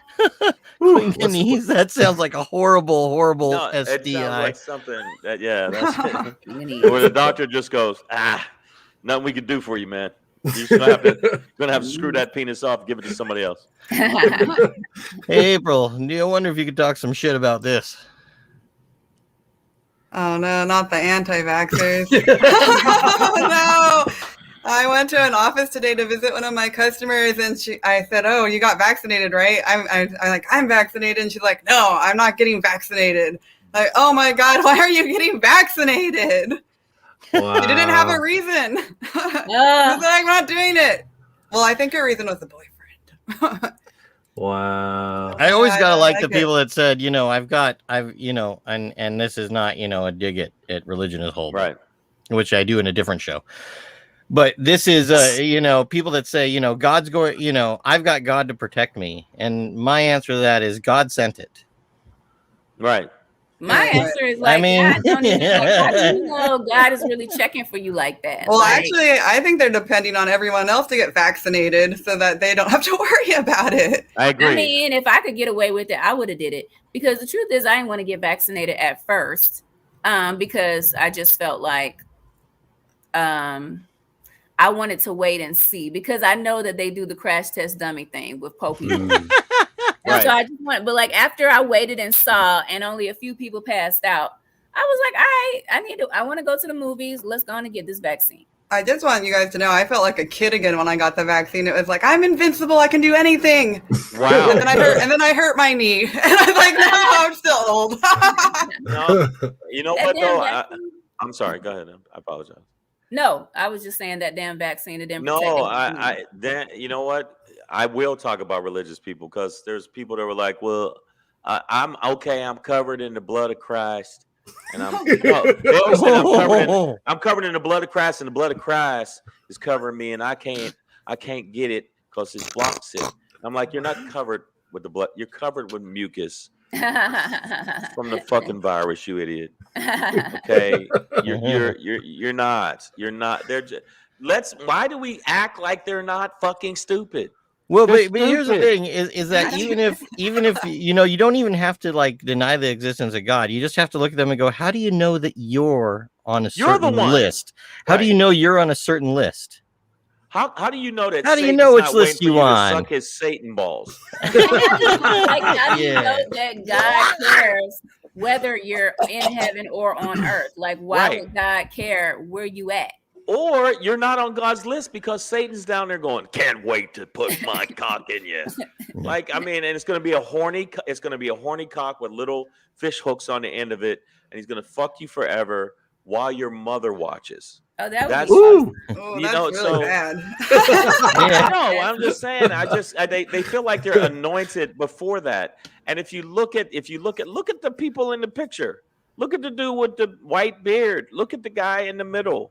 Klingonese. That sounds like a horrible No, it sounds SDI. like something that that's it. Klingonese. Where the doctor just goes, nothing we can do for you, man. You're just gonna have to screw that penis off and give it to somebody else. Hey, April, I wonder if you could talk some shit about this. Oh no, not the anti-vaxxers. Oh, no. I went to an office today to visit one of my customers, and I said, "Oh, you got vaccinated, right?" I'm vaccinated, and she's like, "No, I'm not getting vaccinated." Like, oh my God, why are you getting vaccinated? Wow. You didn't have a reason. She's like, I'm not doing it. Well, I think her reason was the boyfriend. Wow. I always Yeah, gotta I like like the it. people that said, and this is not, a dig at religion as a whole, Right. which I do in a different show. But this is, people that say, God's going, I've got God to protect me. And my answer to that is God sent it. Right. My answer is like, I mean- God, don't even know. How do you know God is really checking for you like that? Well, Like, actually, I think they're depending on everyone else to get vaccinated so that they don't have to worry about it. I agree. I mean, if I could get away with it, I would have did it. Because the truth is, I didn't want to get vaccinated at first, because I just felt like, I wanted to wait and see, because I know that they do the crash test dummy thing with Pokemon. Right. So I just went, but like after I waited and saw, and only a few people passed out, I was like, I want to go to the movies. Let's go on and get this vaccine. I just want you guys to know I felt like a kid again when I got the vaccine. It was like, I'm invincible. I can do anything. Wow. And then I hurt my knee. And I was like, no, I'm still old. No, you know That what damn though? vaccine- I'm sorry. Go ahead. I apologize. No, I was just saying that damn vaccine. It didn't No, protect me. then you know what? I will talk about religious people, because there's people that were like, well, I'm okay. I'm covered in the blood of Christ. And they always said I'm covered in the blood of Christ, and the blood of Christ is covering me, and I can't get it because it's blocks it. I'm like, you're not covered with the blood. You're covered with mucus from the fucking virus, you idiot. Okay, you're not. They're just, why do we act like they're not fucking stupid? Well, They're but here's the stupid. thing is that even if you don't even have to like deny the existence of God. You just have to look at them and go, how do you know that you're on a You're the certain one. list? How do Right. you know you're on a certain list? How do you know that? How do you Satan's know which not list waiting for you to on? suck his Satan balls. Like, how do you Yeah. know that God cares whether you're in heaven or on earth? Like, why Right. would God care where you at? Or you're not on God's list because Satan's down there going, can't wait to put my cock in you. Like, I mean, and it's going to be a horny cock with little fish hooks on the end of it, and he's going to fuck you forever while your mother watches. Oh, that That's- was Oh, You that's know, really so- bad. Yeah. No, I'm just saying. They feel like they're anointed before that. And if you look at the people in the picture. Look at the dude with the white beard. Look at the guy in the middle.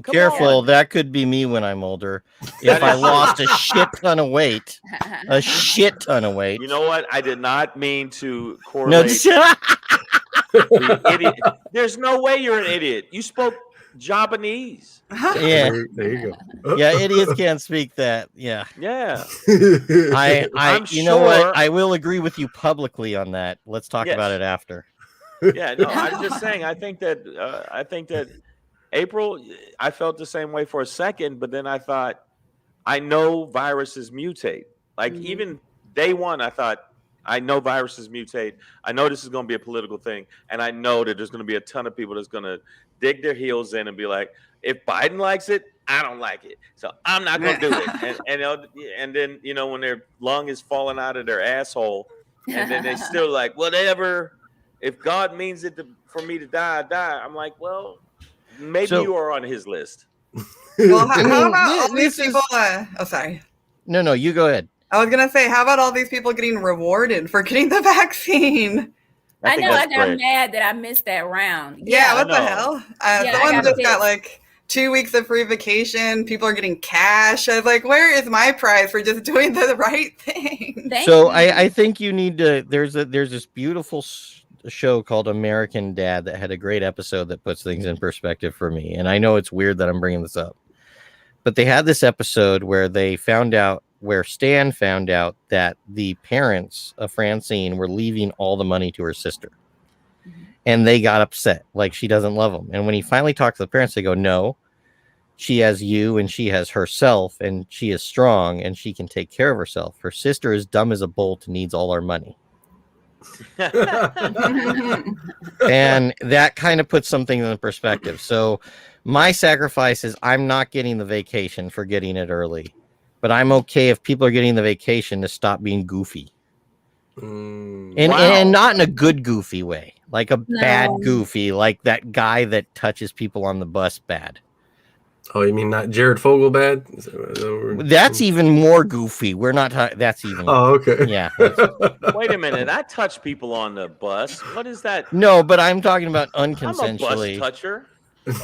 Come Careful, on. that could be me when I'm older. That If I is- lost a shit ton of weight, You know what? I did not mean to No, correlate. just- The idiot. There's no way you're an idiot. You spoke Japanese. yeah, There you go. yeah, idiots can't speak that. Yeah, Yeah. I'm you know what? sure- I will agree with you publicly on that. Let's talk Yes. about it after. Yeah. No, I'm just saying. I think that April. I felt the same way for a second, but then I thought, I know viruses mutate. Like Mhm. even day one, I thought, I know viruses mutate. I know this is going to be a political thing, and I know that there's going to be a ton of people that's going to dig their heels in and be like, if Biden likes it, I don't like it, so I'm not going to do it. And then when their lung is falling out of their asshole, and then they still like, whatever. If God means it for me to die, I die. I'm like, well, maybe So- you are on his list. Well, how mean, about all these this is- people? Sorry. No, you go ahead. I was gonna say, how about all these people getting rewarded for getting the vaccine? I think know. I that's got great. mad that I missed that round. Yeah, what the know. hell? I Someone got just got pissed. like 2 weeks of free vacation. People are getting cash. I was like, where is my prize for just doing the right thing? Thank So you. I think you need to. There's this beautiful show called American Dad that had a great episode that puts things in perspective for me. And I know it's weird that I'm bringing this up, but they had this episode where Stan found out that the parents of Francine were leaving all the money to her sister. And they got upset, like she doesn't love them. And when he finally talked to the parents, they go, no, she has you and she has herself and she is strong and she can take care of herself. Her sister is dumb as a bolt and needs all our money. And that kind of puts something in perspective. So my sacrifice is I'm not getting the vacation for getting it early, but I'm okay if people are getting the vacation to stop being goofy. And not in a good goofy way, like a bad goofy, like that guy that touches people on the bus bad. Oh, you mean not Jared Fogle bad? That's even more goofy. We're not. That's even. Oh, okay. Yeah. Wait a minute. I touch people on the bus. What is that? No, but I'm talking about I'm a unconsensually. bus toucher.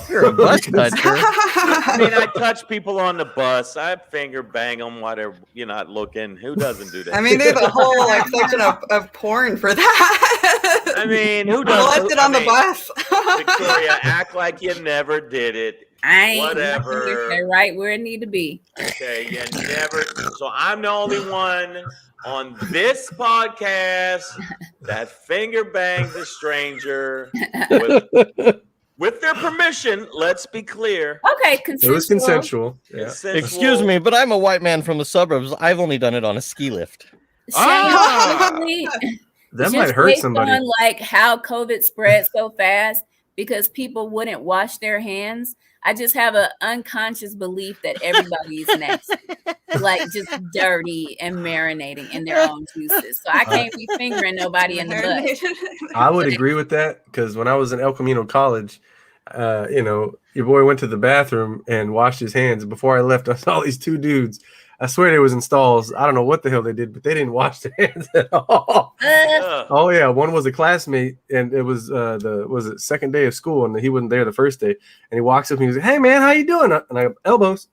You're a bus toucher. I mean, I touch people on the bus. I finger bang them while you're not looking. Who doesn't do that? I mean, there's a whole like section of porn for that. I mean, who does? Molested on the bus. Victoria, act like you never did it. I ain't Whatever. They're right where it need to be. Okay, you never. So I'm the only one on this podcast that finger banged the stranger with their permission. Let's be clear. Okay, It was consensual. Yeah. Consensual. Excuse me, but I'm a white man from the suburbs. I've only done it on a ski lift. Honestly, That just might hurt based somebody. on like how COVID spread so fast because people wouldn't wash their hands. I just have an unconscious belief that everybody's next, like just dirty and marinating in their own juices. So I can't be fingering nobody in the butt. I would agree with that because when I was in El Camino College, your boy went to the bathroom and washed his hands. Before I left, I saw these two dudes. I swear they was in stalls. I don't know what the hell they did, but they didn't wash their hands at all. Oh yeah, one was a classmate, and it was the second day of school, and he wasn't there the first day. And he walks up and he's like, "Hey man, how you doing?" And I go, "Elbows."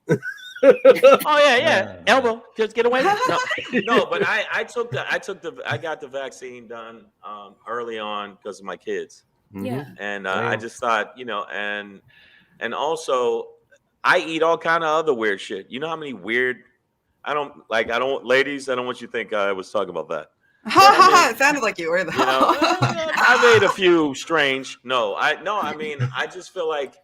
Oh yeah, elbow. Just get away. No, but I got the vaccine done early on because of my kids. Yeah, and I just thought, and also I eat all kind of other weird shit. You know how many weird? Ladies, I don't want you to think I was talking about that. It sounded like you were though. I made a few strange. I just feel like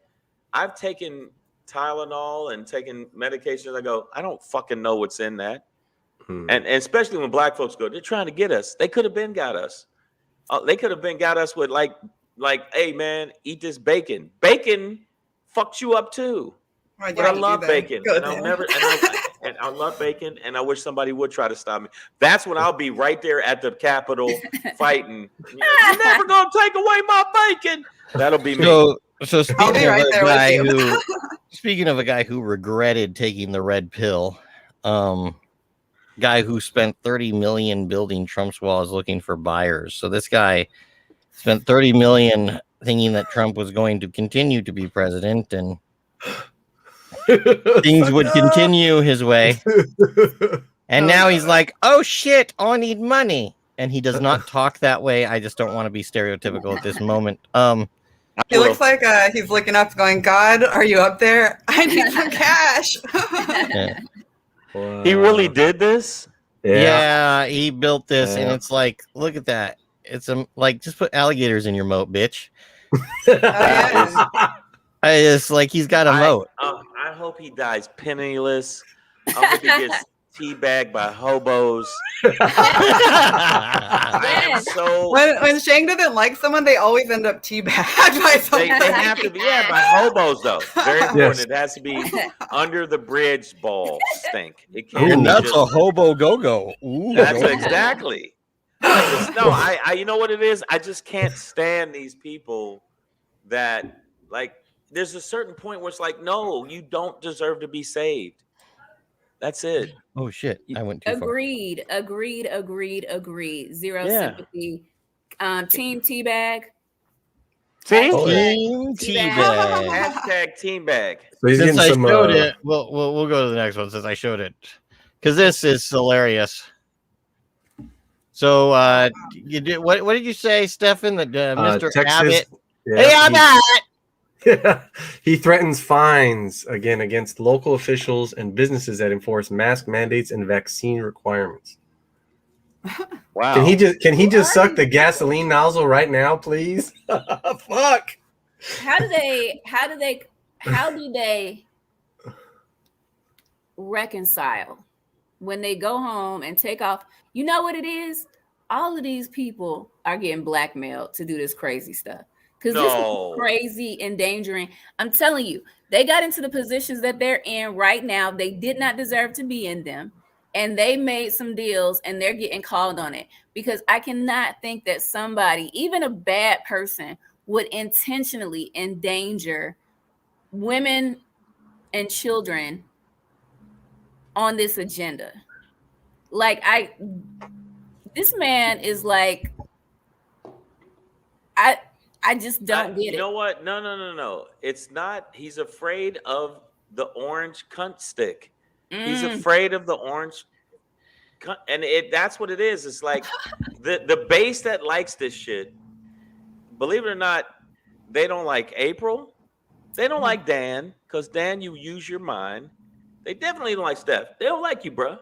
I've taken Tylenol and taken medications. I go, I don't fucking know what's in that. And especially when black folks go, they're trying to get us. They could have been got us. They could have been got us with like, hey man, eat this bacon. Bacon fucks you up too. But I love bacon, and I'll never. And I love bacon, and I wish somebody would try to stop me. That's when I'll be right there at the Capitol fighting. You're never gonna take away my bacon. That'll be me. So speaking of a guy who regretted taking the red pill, guy who spent $30 million building Trump's walls looking for buyers. So this guy spent $30 million thinking that Trump was going to continue to be president and things would continue his way. And now he's like, oh shit, I need money. And he does not talk that way. I just don't want to be stereotypical at this moment. He looks like he's looking up going, God, are you up there? I need some cash. Yeah. Wow. He really did this? Yeah, he built this, and it's like, look at that. It's like, just put alligators in your moat, bitch. It's like he's got a moat. I hope he dies penniless. I hope he gets teabagged by hobos. I am so. When Shang doesn't like someone, they always end up teabagged by someone. They have to be, by hobos though. Very important. Yes. It has to be under the bridge ball stink. It can't. And be that's just, a hobo go-go. Ooh, That's go-go. exactly. I you know what it is? I just can't stand these people that like there's a certain point where it's like, no, you don't deserve to be saved. That's it. Oh shit! I went too far. Agreed. Zero sympathy. Team Teabag. See? Oh, yeah. Team Teabag. Hashtag team bag. So he's Since getting I some. showed it, we'll go to the next one since I showed it, because this is hilarious. So, you did what did you say, Stefan? That Mr. Texas, Abbott? yeah, Hey, Abbott! he threatens fines again against local officials and businesses that enforce mask mandates and vaccine requirements. Wow. Can he just suck the gasoline nozzle right now, please? Fuck. How do they reconcile when they go home and take off? You know what it is? All of these people are getting blackmailed to do this crazy stuff. Because this is crazy, endangering. I'm telling you, they got into the positions that they're in right now. They did not deserve to be in them. And they made some deals and they're getting called on it. Because I cannot think that somebody, even a bad person, would intentionally endanger women and children on this agenda. This man is like, I just don't get it. You know what? No. It's not. He's afraid of the orange cunt stick. He's afraid of the orange cunt. And that's what it is. It's like the base that likes this shit, believe it or not, they don't like April. They don't like Dan, because Dan, you use your mind. They definitely don't like Steph. They don't like you, bro.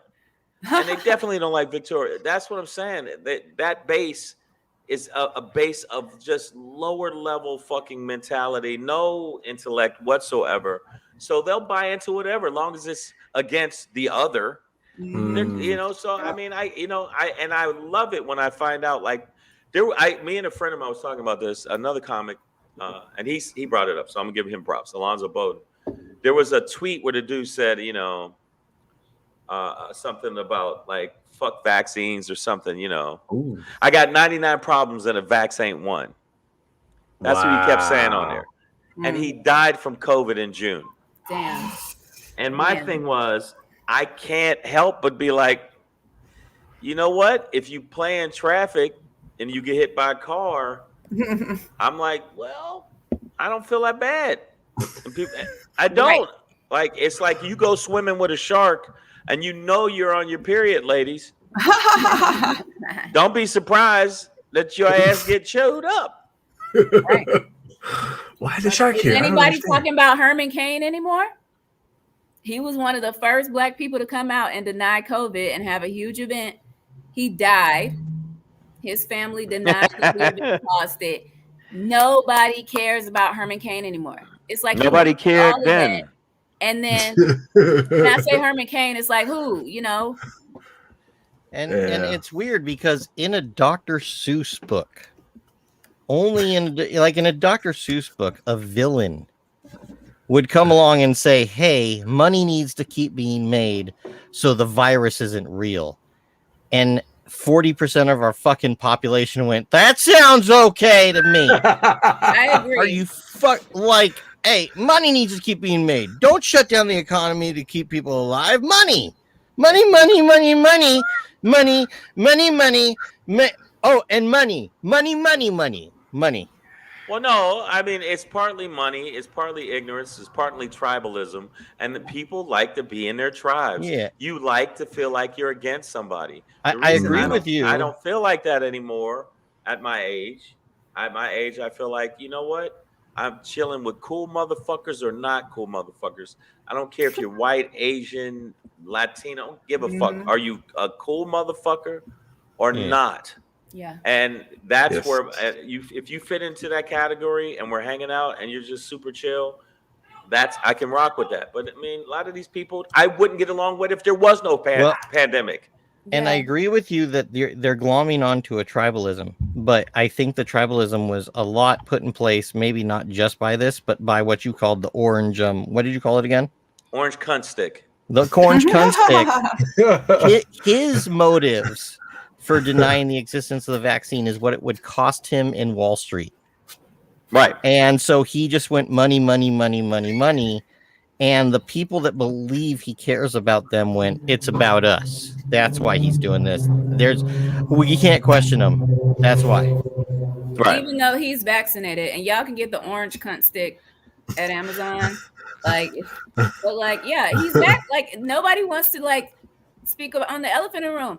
And they definitely don't like Victoria. That's what I'm saying. That base is a base of just lower level fucking mentality, no intellect whatsoever. So they'll buy into whatever, as long as it's against the other. So I mean, I love it when I find out, like, me and a friend of mine was talking about this, another comic, and he brought it up, so I'm gonna give him props. Alonzo Bowden. There was a tweet where the dude said, something about like fuck vaccines or something, Ooh. I got 99 problems and a vax ain't one. That's what he kept saying on there. And he died from COVID in June. Damn. And my thing was, I can't help but be like, you know what? If you play in traffic and you get hit by a car, I'm like, well, I don't feel that bad. And I don't. Right. Like, it's like you go swimming with a shark and you're on your period, ladies. Don't be surprised that your ass get chewed up. Right. Why the shark Is here? anybody talking about Herman Cain anymore? He was one of the first Black people to come out and deny COVID and have a huge event. He died. His family denied that he even caused it. Nobody cares about Herman Cain anymore. It's like nobody cared then. And then when I say Herman Cain, it's like, who, And it's weird because in a Dr. Seuss book, only in a Dr. Seuss book, a villain would come along and say, hey, money needs to keep being made so the virus isn't real. And 40% of our fucking population went, that sounds okay to me. I agree. Are you hey, money needs to keep being made. Don't shut down the economy to keep people alive. Money. Money. Oh, and money. Well, no, I mean, it's partly money, it's partly ignorance, it's partly tribalism, and the people like to be in their tribes. Yeah. You like to feel like you're against somebody. I agree with you. I don't feel like that anymore at my age. At my age, I feel like, you know what? I'm chilling with cool motherfuckers or not cool motherfuckers. I don't care if you're white, Asian, Latino, don't give a fuck. Are you a cool motherfucker or not? Yeah. And that's where if you fit into that category and we're hanging out and you're just super chill, I can rock with that. But I mean, a lot of these people I wouldn't get along with if there was no pandemic. And I agree with you that they're glomming onto a tribalism, but I think the tribalism was a lot put in place, maybe not just by this, but by what you called the orange. What did you call it again? Orange cunt stick. The orange cunt stick. His motives for denying the existence of the vaccine is what it would cost him in Wall Street. Right. And so he just went money, money, money, money, money. And the people that believe he cares about them went, it's about us. That's why he's doing this. We can't question him. That's why. Right. Even though he's vaccinated, and y'all can get the orange cunt stick at Amazon. Like, but like, yeah, he's back. Like, nobody wants to like speak on the elephant in the room.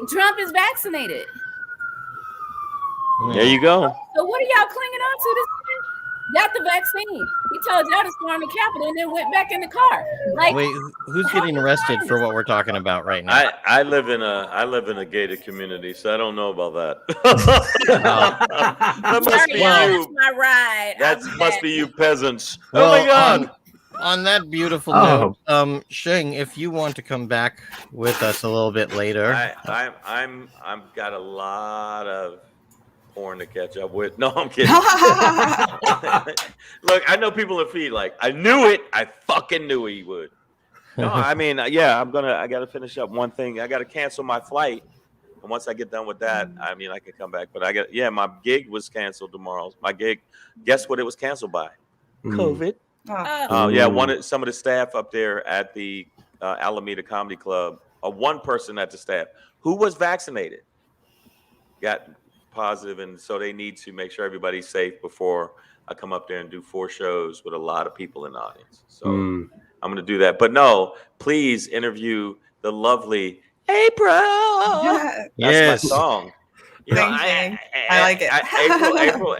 Trump is vaccinated. There you go. So what are y'all clinging on to? This got the vaccine. He told y'all to storm the Capitol and then went back in the car. Like, wait, who's getting arrested for what we're talking about right now? I live in a gated community, so I don't know about that. That must be y'all, you. that's my ride. That must be you peasants. Well, oh my God. On that beautiful note, Shang, if you want to come back with us a little bit later, I'm got a lot of porn to catch up with. No, I'm kidding. Look, I know people in feed like, I knew it. I fucking knew he would. No, I mean, yeah, I got to finish up one thing. I got to cancel my flight. And once I get done with that, I mean, I can come back. But my gig was canceled tomorrow. My gig, guess what it was canceled by? COVID. Yeah, some of the staff up there at the Alameda Comedy Club, one person at the staff who was vaccinated got positive, and so they need to make sure everybody's safe before I come up there and do 4 shows with a lot of people in the audience. So I'm going to do that. But no, please interview the lovely April. Yeah. That's my song. You know, I like it.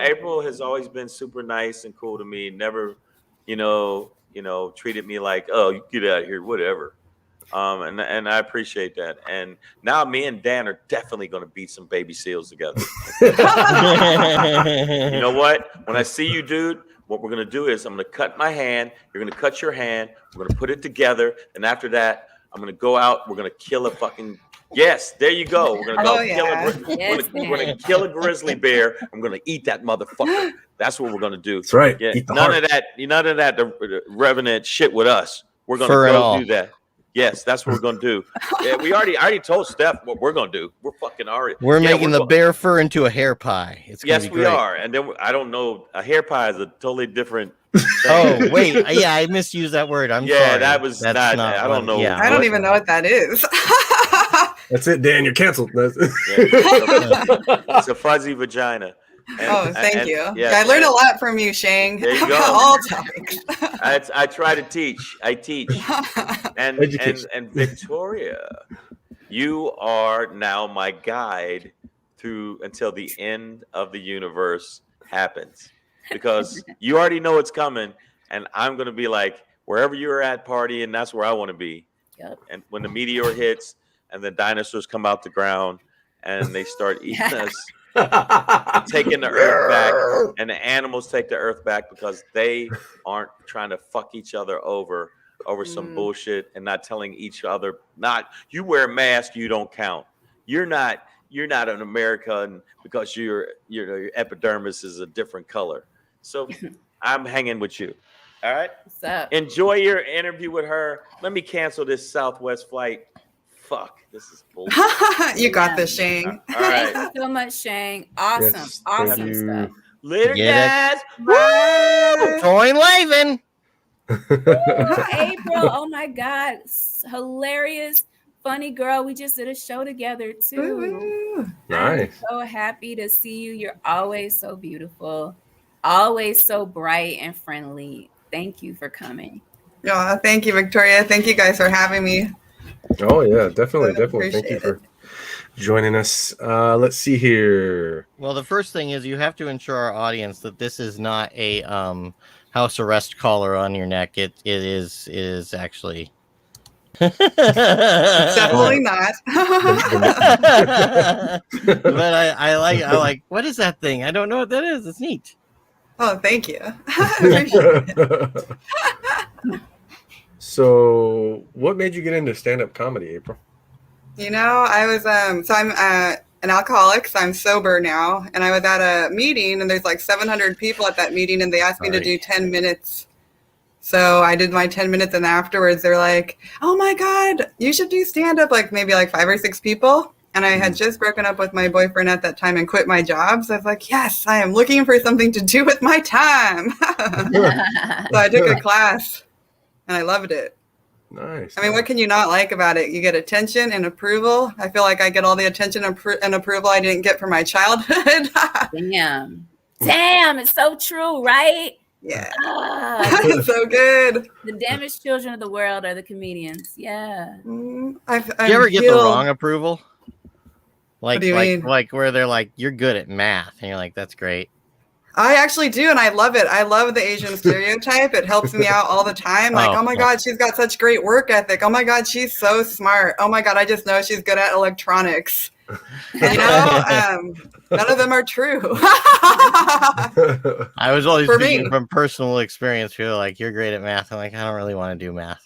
April has always been super nice and cool to me. Never, treated me like, oh, you get out of here, whatever. And I appreciate that. And now me and Dan are definitely going to beat some baby seals together. You know what? When I see you, dude, what we're going to do is I'm going to cut my hand. You're going to cut your hand. We're going to put it together. And after that, I'm going to go out. We're going to kill a fucking. Yes, there you go. We're gonna kill a grizzly bear. I'm gonna eat that motherfucker. That's what we're gonna do. That's right. Yeah, none of that. The revenant shit with us. We're gonna go do that. Yes, that's what we're gonna do. Yeah, I already told Steph what we're gonna do. We're fucking already. We're making the bear fur into a hair pie. It's gonna be great. We are. And then I don't know. A hair pie is a totally different. Oh wait, yeah, I misused that word. I'm sorry. Yeah, that was not. I don't know. Yeah. I don't even know what that is. That's it, Dan. You're canceled. It's a fuzzy vagina. Thank you. Yeah, I learned a lot from you, Shang. There you go. All topics. I try to teach. I teach. And Victoria, you are now my guide until the end of the universe happens, because you already know it's coming, and I'm going to be like, wherever you're at partying, that's where I want to be. Yep. And when the meteor hits and the dinosaurs come out the ground and they start eating us, taking the earth back, and the animals take the earth back because they aren't trying to fuck each other over some bullshit and not telling each other, you wear a mask, you don't count. You're not an American because your epidermis is a different color. So I'm hanging with you. All right. What's up? Enjoy your interview with her. Let me cancel this Southwest flight. Fuck, this is bullshit. You got this, Shang. All right. Thank you so much, Shang. Awesome. Yes, awesome stuff. Later, guys. Woo! Join Laven. April, oh my God. Hilarious, funny girl. We just did a show together too. Ooh. Nice. I'm so happy to see you. You're always so beautiful, always so bright and friendly. Thank you for coming. Yeah, thank you, Victoria. Thank you guys for having me. Oh yeah, definitely. Thank you Appreciate for joining us. Let's see here. Well, the first thing is you have to ensure our audience that this is not a house arrest collar on your neck. It is actually. Definitely not. But I like what is that thing? I don't know what that is. It's neat. Oh, thank you. Appreciate it. So, what made you get into stand-up comedy, April? I was so I'm an alcoholic, so I'm sober now, and I was at a meeting, and there's like 700 people at that meeting, and they asked me to do 10 minutes. So I did my 10 minutes, and afterwards they're like, "Oh my God, you should do stand-up!" Like maybe like 5 or 6 people, And I had just broken up with my boyfriend at that time and quit my job. So I was like, yes, I am looking for something to do with my time. So I took a class and I loved it. Nice. I mean, what can you not like about it? You get attention and approval. I feel like I get all the attention and approval I didn't get from my childhood. Damn, it's so true, right? Yeah. Ah, So good. the damaged children of the world are the comedians. Yeah. Do you ever get the wrong approval? Like, What do you mean? like where they're like, you're good at math, and you're like, that's great. I actually do, and I love it. I love the Asian stereotype. It helps me out all the time. Like, oh my God, she's got such great work ethic. Oh my God, she's so smart. Oh my God, I just know she's good at electronics. You know, none of them are true. I was always For speaking me. from personal experience. You're like, you're great at math. I'm like, I don't really want to do math.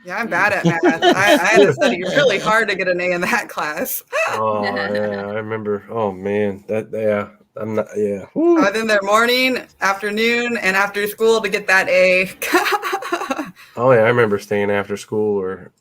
Yeah, I'm bad at math. I had to study really hard to get an A in that class. Oh yeah, I remember. Oh man, I'm not. Yeah. I was in there morning, afternoon, and after school to get that A. Oh yeah, I remember staying after school or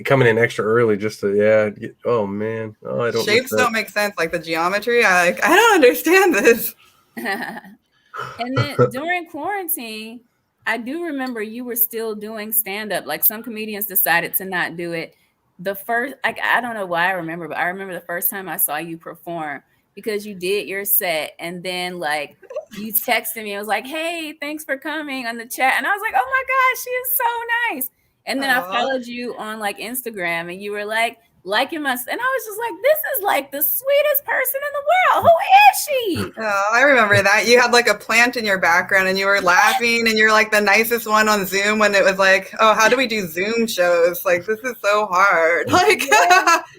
coming in extra early just to oh man, oh I don't. Shapes don't make sense, like the geometry. I don't understand this. And then during quarantine, I do remember you were still doing stand-up. Like some comedians decided to not do it. The first, I don't know why I remember, but I remember the first time I saw you perform because you did your set and then like you texted me. I was like, hey, thanks for coming on the chat. And I was like, oh my gosh, she is so nice. And then I followed you on like Instagram and you were like liking my, and I was just like, this is like the sweetest person in the world. Who is she? Oh, I remember that. You had like a plant in your background and you were laughing and you're like the nicest one on Zoom when it was like, oh, how do we do Zoom shows? Like, this is so hard. Like,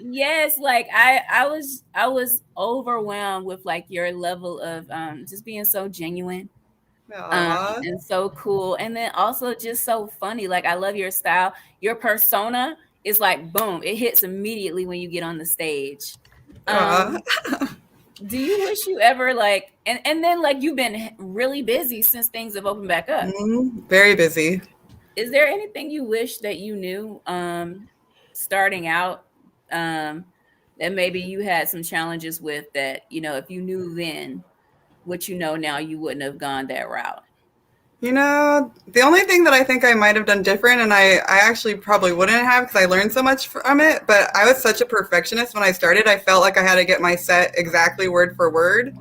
yes, like I was overwhelmed with like your level of just being so genuine. And so cool. And then also just so funny. Like, I love your style. Your persona is like, boom, it hits immediately when you get on the stage. Do you wish you ever like, and then like you've been really busy since things have opened back up. Very busy. Is there anything you wish that you knew starting out that maybe you had some challenges with that, you know, if you knew then what you know now, you wouldn't have gone that route? You know, the only thing that I think I might have done different, and I actually probably wouldn't have because I learned so much from it, but I was such a perfectionist when I started. I felt like I had to get my set exactly word for word.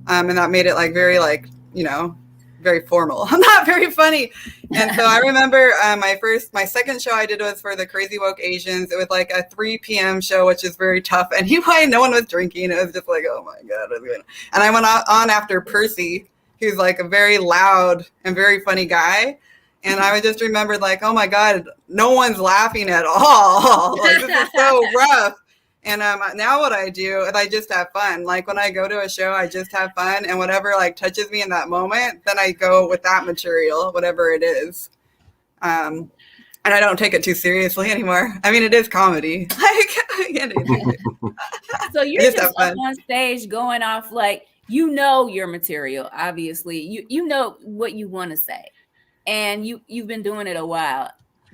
And that made it like very like, you know, very formal, not very funny. And so I remember my second show I did was for the Crazy Woke Asians. It was like a 3 p.m. show, which is very tough. Anyway, no one was drinking. It was just like, oh my God. And I went on after Percy, who's like a very loud and very funny guy. And I would just remember like, oh my God, no one's laughing at all. Like, this is so rough. And now what I do is I just have fun. Like when I go to a show, I just have fun. And whatever like touches me in that moment, then I go with that material, whatever it is. And I don't take it too seriously anymore. I mean, it is comedy. Like, so you're just up on stage going off like, you know your material, obviously. You know what you want to say. And you've been doing it a while.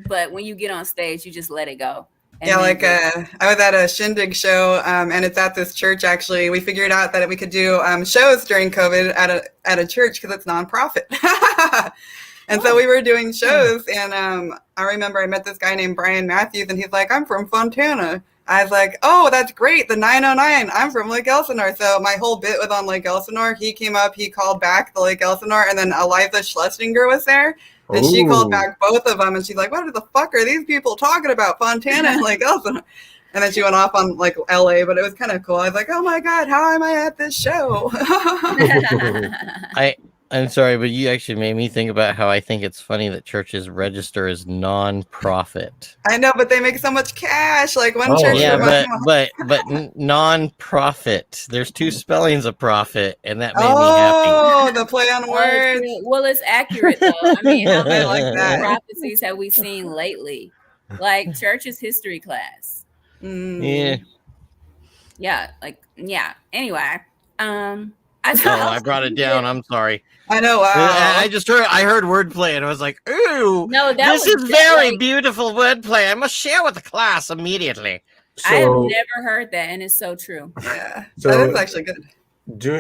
But when you get on stage, you just let it go. Yeah, like I was at a Shindig show, and it's at this church, actually. We figured out that we could do shows during COVID at a church because it's nonprofit. And so we were doing shows, and I remember I met this guy named Brian Matthews, and he's like, I'm from Fontana. I was like, oh, that's great. The 909. I'm from Lake Elsinore. So my whole bit was on Lake Elsinore. He came up, he called back the Lake Elsinore, and then Eliza Schlesinger was there. And she called back both of them, and she's like, what the fuck are these people talking about? Fontana and Lake Elsinore. And then she went off on like LA, but it was kind of cool. I was like, oh my God, how am I at this show? I'm sorry, but you actually made me think about how I think it's funny that churches register as non-profit. I know, but they make so much cash. Like one church. Yeah, but non-profit. There's two spellings of profit, and that made me happy. Oh, the play on words. Well, it's accurate though. I mean, how many like that. prophecies have we seen lately? Like church's history class. Yeah. Anyway, I brought it down. I'm sorry. I know. Wow. I heard wordplay and I was like, ooh, no, this is very beautiful wordplay. I must share with the class immediately. I have So, never heard that, and it's so true. Yeah, So- that is actually good.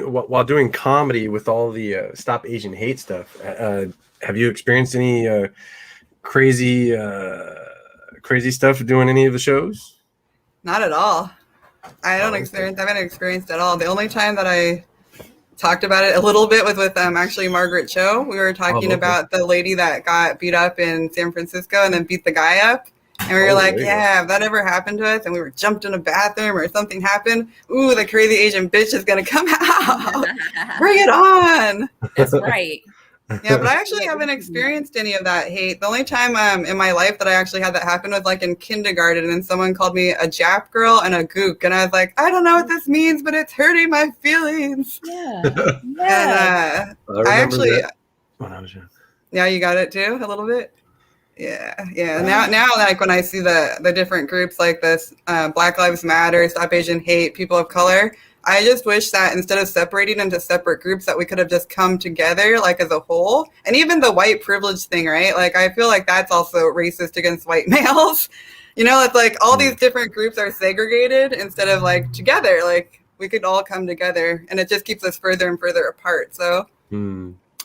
while doing comedy with all the Stop Asian Hate stuff, have you experienced any crazy stuff doing any of the shows? Not at all. I Oh, okay. haven't experienced at all. The only time that I talked about it a little bit was with actually Margaret Cho. We were talking okay. about the lady that got beat up in San Francisco and then beat the guy up. And we were Oh, like, there you yeah, if that ever happened to us and we were jumped in a bathroom or something happened, ooh, the crazy Asian bitch is going to come out. Bring it on. That's right. Yeah, but I actually haven't experienced any of that hate. The only time in my life that I actually had that happen was like in kindergarten, and someone called me a Jap girl and a gook, and I was like, I don't know what this means, but it's hurting my feelings. Yeah. And Yeah. I actually, that when I was young. yeah, you got it too, a little bit. Yeah. Now, like when I see the different groups like this, Black Lives Matter, Stop Asian Hate, People of Color, I just wish that instead of separating into separate groups, that we could have just come together, like as a whole. And even the white privilege thing, right? Like I feel like that's also racist against white males. You know, it's like all these different groups are segregated instead of like together. Like we could all come together, and it just keeps us further and further apart. So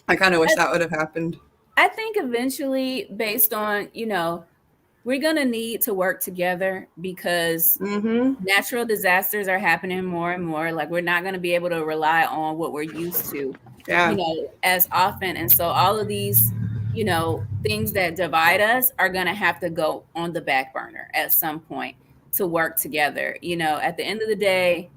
I kind of wish that would have happened. I think eventually, based on, we're going to need to work together because natural disasters are happening more and more. Like we're not going to be able to rely on what we're used to, as often. And so all of these, things that divide us are going to have to go on the back burner at some point to work together. At the end of the day,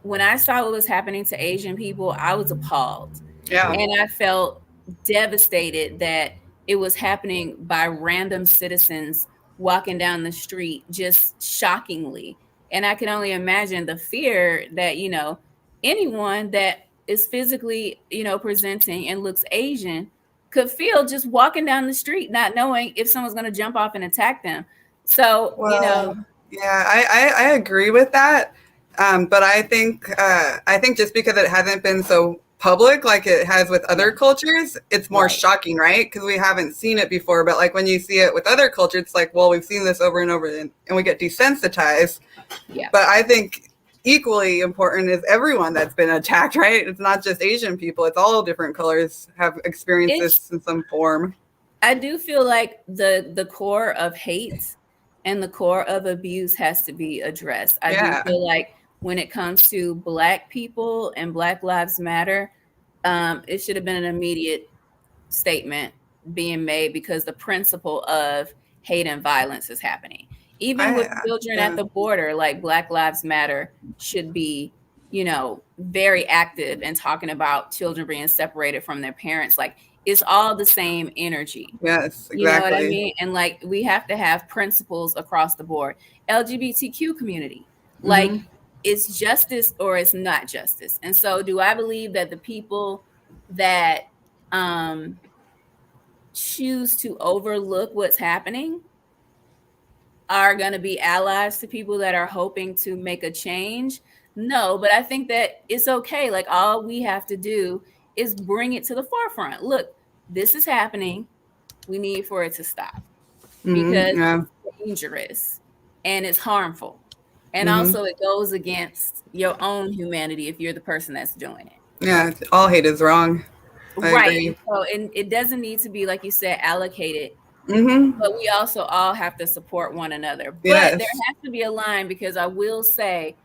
when I saw what was happening to Asian people, I was appalled. Yeah. And I felt devastated that it was happening by random citizens walking down the street, just shockingly. And I can only imagine the fear that, anyone that is physically, presenting and looks Asian could feel just walking down the street, not knowing if someone's going to jump off and attack them. So, Yeah, I agree with that. But I think just because it hasn't been so public like it has with other cultures, it's more shocking, right? Because we haven't seen it before. But like when you see it with other cultures, it's like, well, we've seen this over and over, and we get desensitized. Yeah. But I think equally important is everyone that's been attacked, right? It's not just Asian people; it's all different colors have experienced this in some form. I do feel like the core of hate and the core of abuse has to be addressed. I do feel like when it comes to Black people and Black Lives Matter, it should have been an immediate statement being made because the principle of hate and violence is happening. Even with children at the border, like Black Lives Matter should be, very active in talking about children being separated from their parents. Like it's all the same energy. Yes, exactly. You know what I mean? And like we have to have principles across the board. LGBTQ community, like it's justice or it's not justice. And so do I believe that the people that choose to overlook what's happening are going to be allies to people that are hoping to make a change? No, but I think that it's okay. Like all we have to do is bring it to the forefront. Look, this is happening. We need for it to stop because it's dangerous and it's harmful. And also it goes against your own humanity if you're the person that's doing it. Yeah, all hate is wrong. Right. So it doesn't need to be, like you said, allocated. But we also all have to support one another. But there has to be a line because I will say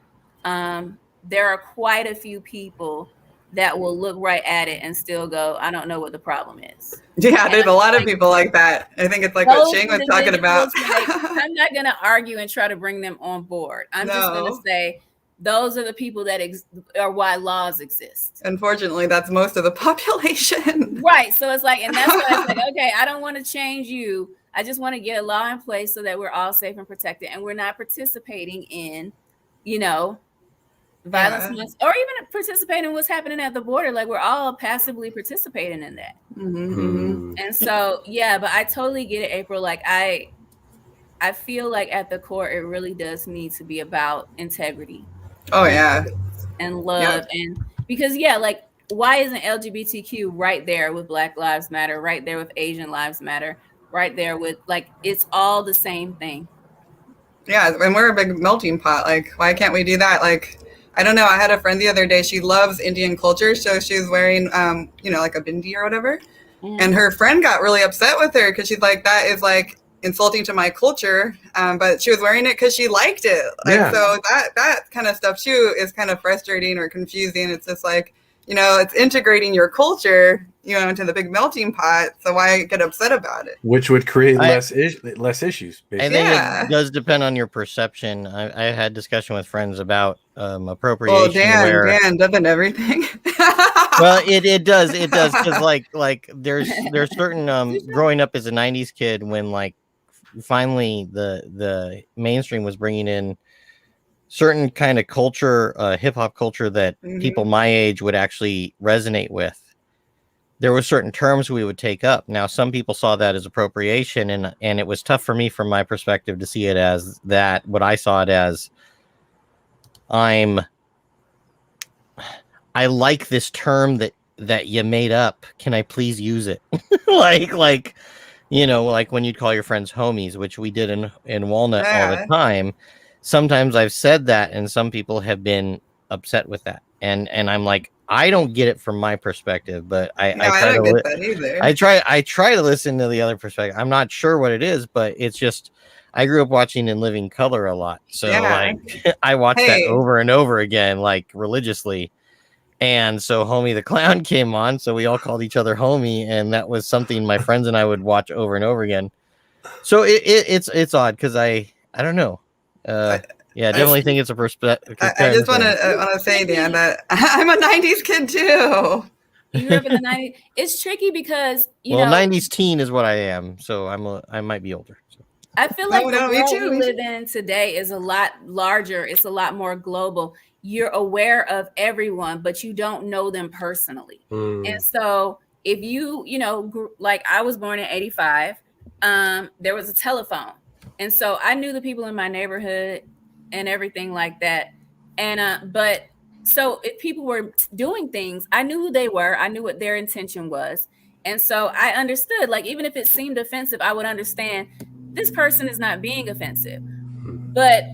there are quite a few people that will look right at it and still go, I don't know what the problem is. Yeah, there's a lot of people like that. I think it's like what Shang was talking about. I'm not going to argue and try to bring them on board. I'm just going to say those are the people that are why laws exist. Unfortunately, that's most of the population. Right. So it's like, and that's why it's like, okay, I don't want to change you. I just want to get a law in place so that we're all safe and protected and we're not participating in, violence or even participating in what's happening at the border. Like we're all passively participating in that. And so, but I totally get it, April. Like I feel like at the core, it really does need to be about integrity. Oh yeah. And love. And because like why isn't LGBTQ right there with Black Lives Matter, right there with Asian Lives Matter, right there with like it's all the same thing. Yeah, and we're a big melting pot. Like, why can't we do that? Like, I don't know. I had a friend the other day. She loves Indian culture, so she was wearing, like a bindi or whatever. And her friend got really upset with her because she's like, that is like insulting to my culture. But she was wearing it because she liked it. Yeah. And so that kind of stuff too is kind of frustrating or confusing. It's just like, it's integrating your culture, into the big melting pot. So why get upset about it? Which would create less issues. Basically. I think it does depend on your perception. I had discussion with friends about appropriation. Dan doesn't everything. Well, it does because like there's certain growing up as a 90s kid when like finally the mainstream was bringing in certain kind of culture, hip-hop culture that people my age would actually resonate with. There were certain terms we would take up. Now, some people saw that as appropriation, and it was tough for me from my perspective to see it as that. What I saw it as, I like this term that you made up. Can I please use it? like when you'd call your friends homies, which we did in Walnut all the time. Sometimes I've said that, and some people have been upset with that. And I'm like, I don't get it from my perspective, but I don't get that either. I try to listen to the other perspective. I'm not sure what it is, but it's just I grew up watching In Living Color a lot, so like I watched that over and over again, like religiously. And so Homie the Clown came on, so we all called each other Homie, and that was something my friends and I would watch over and over again. So it's odd because I don't know. Yeah, definitely think it's a perspective. I just want to say, Dan, that I'm a 90s kid too. You grew up in the 90s. It's tricky because, 90s teen is what I am. So I might be older. So. I feel like the world we live in today is a lot larger. It's a lot more global. You're aware of everyone, but you don't know them personally. And so if like I was born in 85, there was a telephone. And so I knew the people in my neighborhood and everything like that. And but so if people were doing things, I knew who they were. I knew what their intention was. And so I understood, like, even if it seemed offensive, I would understand this person is not being offensive. But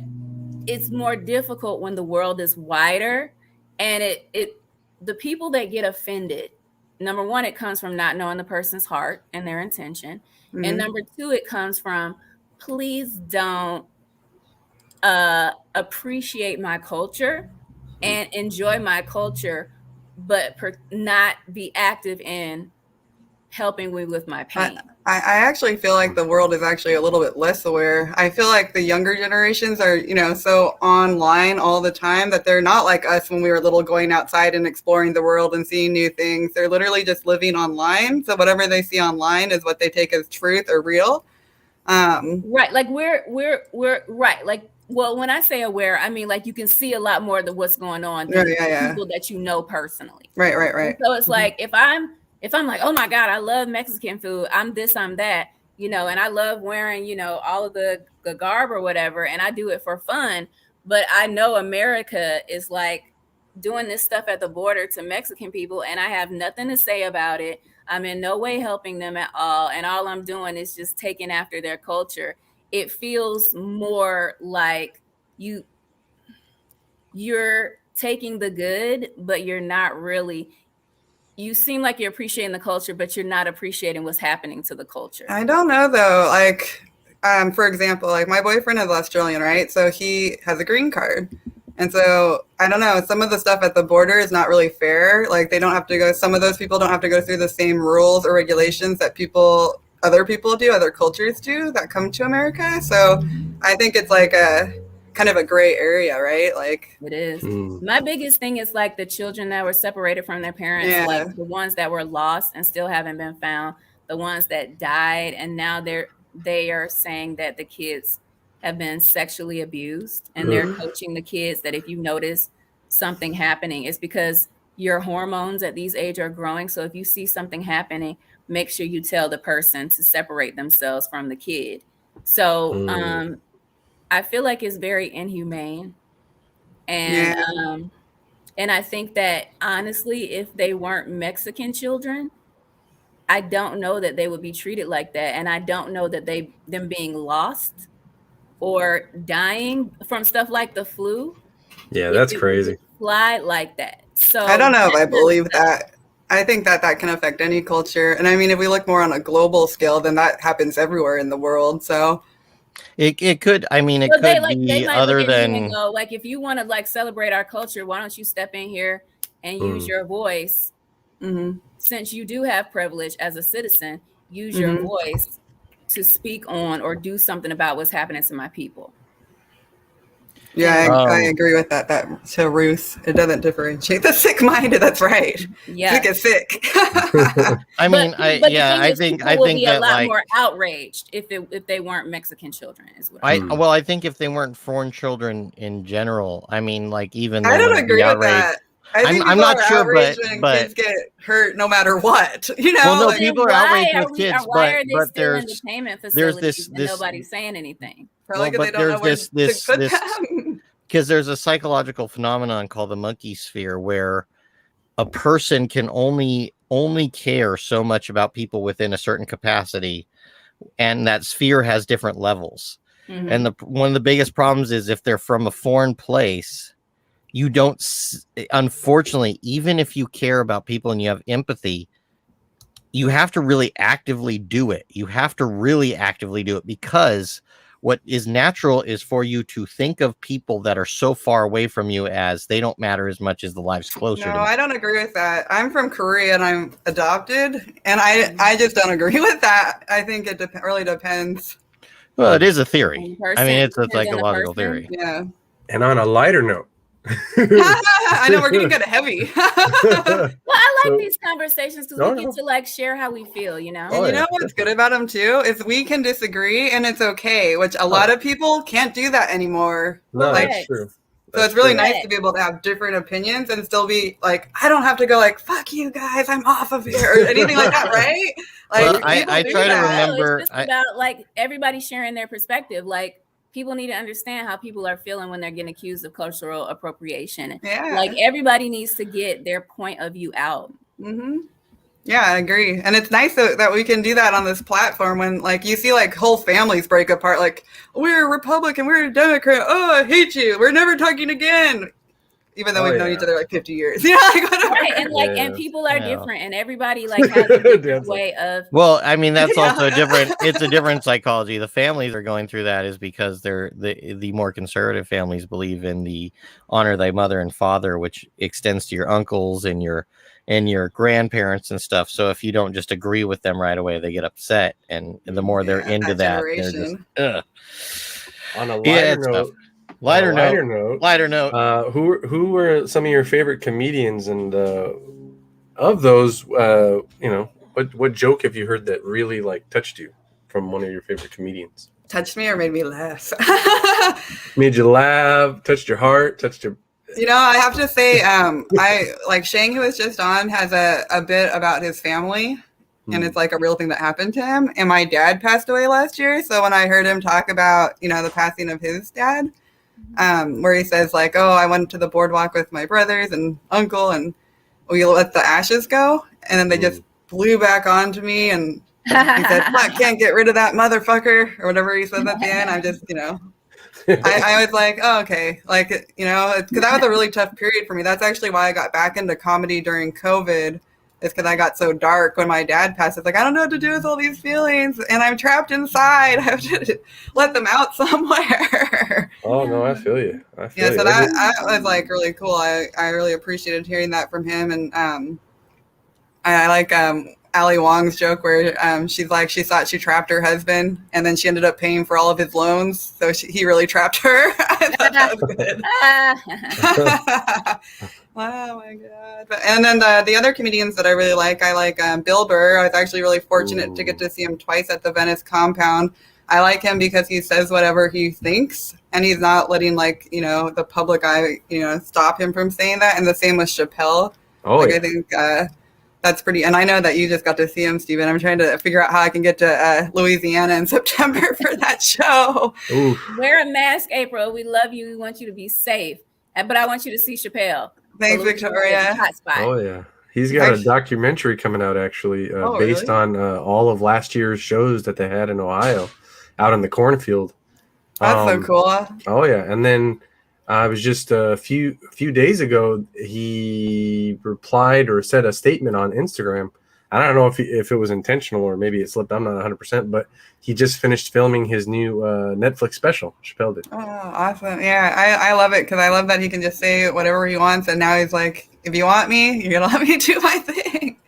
it's more difficult when the world is wider, and the people that get offended, number one, it comes from not knowing the person's heart and their intention. And number two, it comes from, please don't appreciate my culture and enjoy my culture, but not be active in helping me with my pain. I actually feel like the world is actually a little bit less aware. I feel like the younger generations are, so online all the time that they're not like us when we were little, going outside and exploring the world and seeing new things. They're literally just living online. So whatever they see online is what they take as truth or real. Right. Like we're right. Like, well, when I say aware, I mean, like, you can see a lot more of what's going on than people that you know personally. Right. And so it's like, if I'm like, oh my God, I love Mexican food, I'm this, I'm that, and I love wearing, all of the garb or whatever, and I do it for fun. But I know America is like doing this stuff at the border to Mexican people, and I have nothing to say about it. I'm in no way helping them at all. And all I'm doing is just taking after their culture. It feels more like you're taking the good, but you're not really. You seem like you're appreciating the culture, but you're not appreciating what's happening to the culture. I don't know, though. Like, for example, like my boyfriend is Australian, right? So he has a green card. And so, I don't know, some of the stuff at the border is not really fair. Like, some of those people don't have to go through the same rules or regulations that other people do, other cultures do that come to America. So I think it's like a kind of a gray area, right? Like, it is. My biggest thing is like the children that were separated from their parents, like the ones that were lost and still haven't been found, the ones that died, and now they are saying that the kids have been sexually abused, and they're coaching the kids that if you notice something happening, it's because your hormones at these age are growing. So if you see something happening, make sure you tell the person to separate themselves from the kid. So I feel like it's very inhumane. And and I think that honestly, if they weren't Mexican children, I don't know that they would be treated like that. And I don't know that them being lost or dying from stuff like the flu. Yeah, that's it crazy. would fly like that. So I don't know if that I kind of believe stuff- that. I think that can affect any culture. And I mean, if we look more on a global scale, then that happens everywhere in the world. So It could. I mean, it So could they be might other look at you and than. go, like, if you want to like celebrate our culture, why don't you step in here and use your voice? Since you do have privilege as a citizen, use your voice to speak on or do something about what's happening to my people. yeah, I agree with that. That to Ruth, it doesn't differentiate the sick-minded. That's right. Yeah, sick is sick. I mean, I think people would be a that lot like more outraged if they weren't Mexican children. Is what well, I think if they weren't foreign children in general, I mean, like even I they don't wouldn't agree be with outraged. that. I think I'm not sure, outraged when but kids get hurt no matter what. You know, well, no, like, people are outraged with kids, why are they but still there's entertainment there's facilities and this nobody's saying anything? probably well, because they but don't know where there's to put this them. because there's a psychological phenomenon called the monkey sphere where a person can only care so much about people within a certain capacity, and that sphere has different levels. And one of the biggest problems is if they're from a foreign place, you don't, unfortunately, even if you care about people and you have empathy, you have to really actively do it. You have to really actively do it, because what is natural is for you to think of people that are so far away from you as they don't matter as much as the lives closer No, to me. I don't agree with that. I'm from Korea and I'm adopted, and I just don't agree with that. I think it really depends. Well, it is a theory. I mean, it's a Depends on the psychological person. theory. Yeah. And on a lighter note, I know we're getting kind of heavy. Well, I like these conversations because we No. get to like share how we feel, you know. And you know what's good about them too is we can disagree and it's okay, which a lot of people can't do that anymore. No, Like, that's true. so it's really nice to be able to have different opinions and still be like, I don't have to go like, fuck you guys, I'm off of here or anything like that, right? Like, Well, I do try to that. remember. It's just about like everybody sharing their perspective. Like people need to understand how people are feeling when they're getting accused of cultural appropriation. Yeah. Like everybody needs to get their point of view out. Yeah, I agree. And it's nice that we can do that on this platform when like you see like whole families break apart, like we're a Republican, we're a Democrat, oh, I hate you, we're never talking again. Even though we've known each other like 50 years. Yeah, like whatever. Right. And like and people are different and everybody like has a different way of Well, I mean, that's also it's a different psychology. The families are going through that is because they're the more conservative families believe in the honor thy mother and father, which extends to your uncles and your grandparents and stuff. So if you don't just agree with them right away, they get upset, and the more they're into that, they're just on a lighter note. Who were some of your favorite comedians, and of those, what joke have you heard that really like touched you from one of your favorite comedians? Touched me or made me laugh? Made you laugh, touched your heart, touched your. You know, I have to say, I like Shang, who was just on, has a bit about his family, and it's like a real thing that happened to him. And my dad passed away last year, so when I heard him talk about, the passing of his dad, where he says like, "Oh, I went to the boardwalk with my brothers and uncle, and we let the ashes go," and then they just blew back onto me, and he said, "I can't get rid of that motherfucker," or whatever he says at the end. I'm just, I was like, oh, okay. Like, because that was a really tough period for me. That's actually why I got back into comedy during COVID, is because I got so dark when my dad passed. It's like, I don't know what to do with all these feelings, and I'm trapped inside. I have to let them out somewhere. Oh, no, I feel you. So that was like really cool. I really appreciated hearing that from him. And I like Ali Wong's joke where she's like, she thought she trapped her husband, and then she ended up paying for all of his loans, so he really trapped her. I thought that was good. Oh my god! And then the other comedians that I really like, I like Bill Burr. I was actually really fortunate to get to see him twice at the Venice Compound. I like him because he says whatever he thinks, and he's not letting the public eye stop him from saying that. And the same with Chappelle. I think. That's pretty, and I know that you just got to see him, Stephen. I'm trying to figure out how I can get to Louisiana in September for that show. Wear a mask, April. We love you. We want you to be safe. But I want you to see Chappelle. Thanks, Victoria. Oh, yeah. He's got a documentary coming out, actually, based on all of last year's shows that they had in Ohio, out in the cornfield. That's so cool. Oh yeah, and then I was just a few days ago. He replied or said a statement on Instagram. I don't know if it was intentional or maybe it slipped. I'm not 100%, but he just finished filming his new Netflix special. Chappelle did. Oh, awesome. Yeah, I love it because I love that he can just say whatever he wants, and now he's like, if you want me, you're gonna let me do my thing.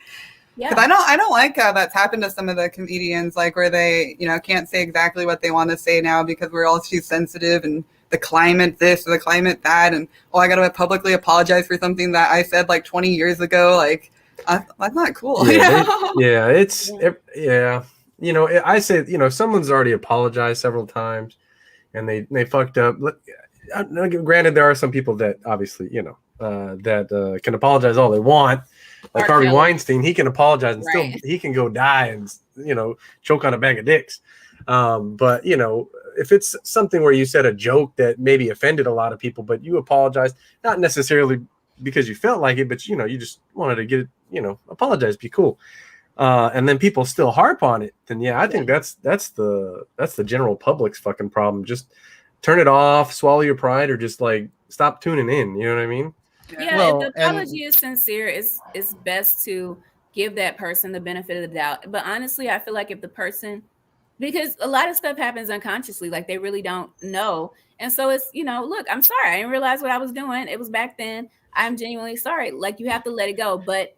Yeah. Because I don't like how that's happened to some of the comedians, like where they, can't say exactly what they want to say now because we're all too sensitive and the climate this or the climate that, and I got to publicly apologize for something that I said like 20 years ago. Like, that's not cool. Yeah, I say, someone's already apologized several times, and they fucked up. Granted, there are some people that obviously, that can apologize all they want. Like Harvey Weinstein, he can apologize and still he can go die and choke on a bag of dicks. But if it's something where you said a joke that maybe offended a lot of people, but you apologized, not necessarily because you felt like it, but you just wanted to get it, apologize, be cool. And then people still harp on it, then I think that's the general public's fucking problem. Just turn it off, swallow your pride, or just like stop tuning in. You know what I mean? Yeah, if the apology is sincere, it's best to give that person the benefit of the doubt. But honestly, I feel like if the person, because a lot of stuff happens unconsciously, like they really don't know. And so it's, look, I'm sorry. I didn't realize what I was doing. It was back then. I'm genuinely sorry. Like, you have to let it go. But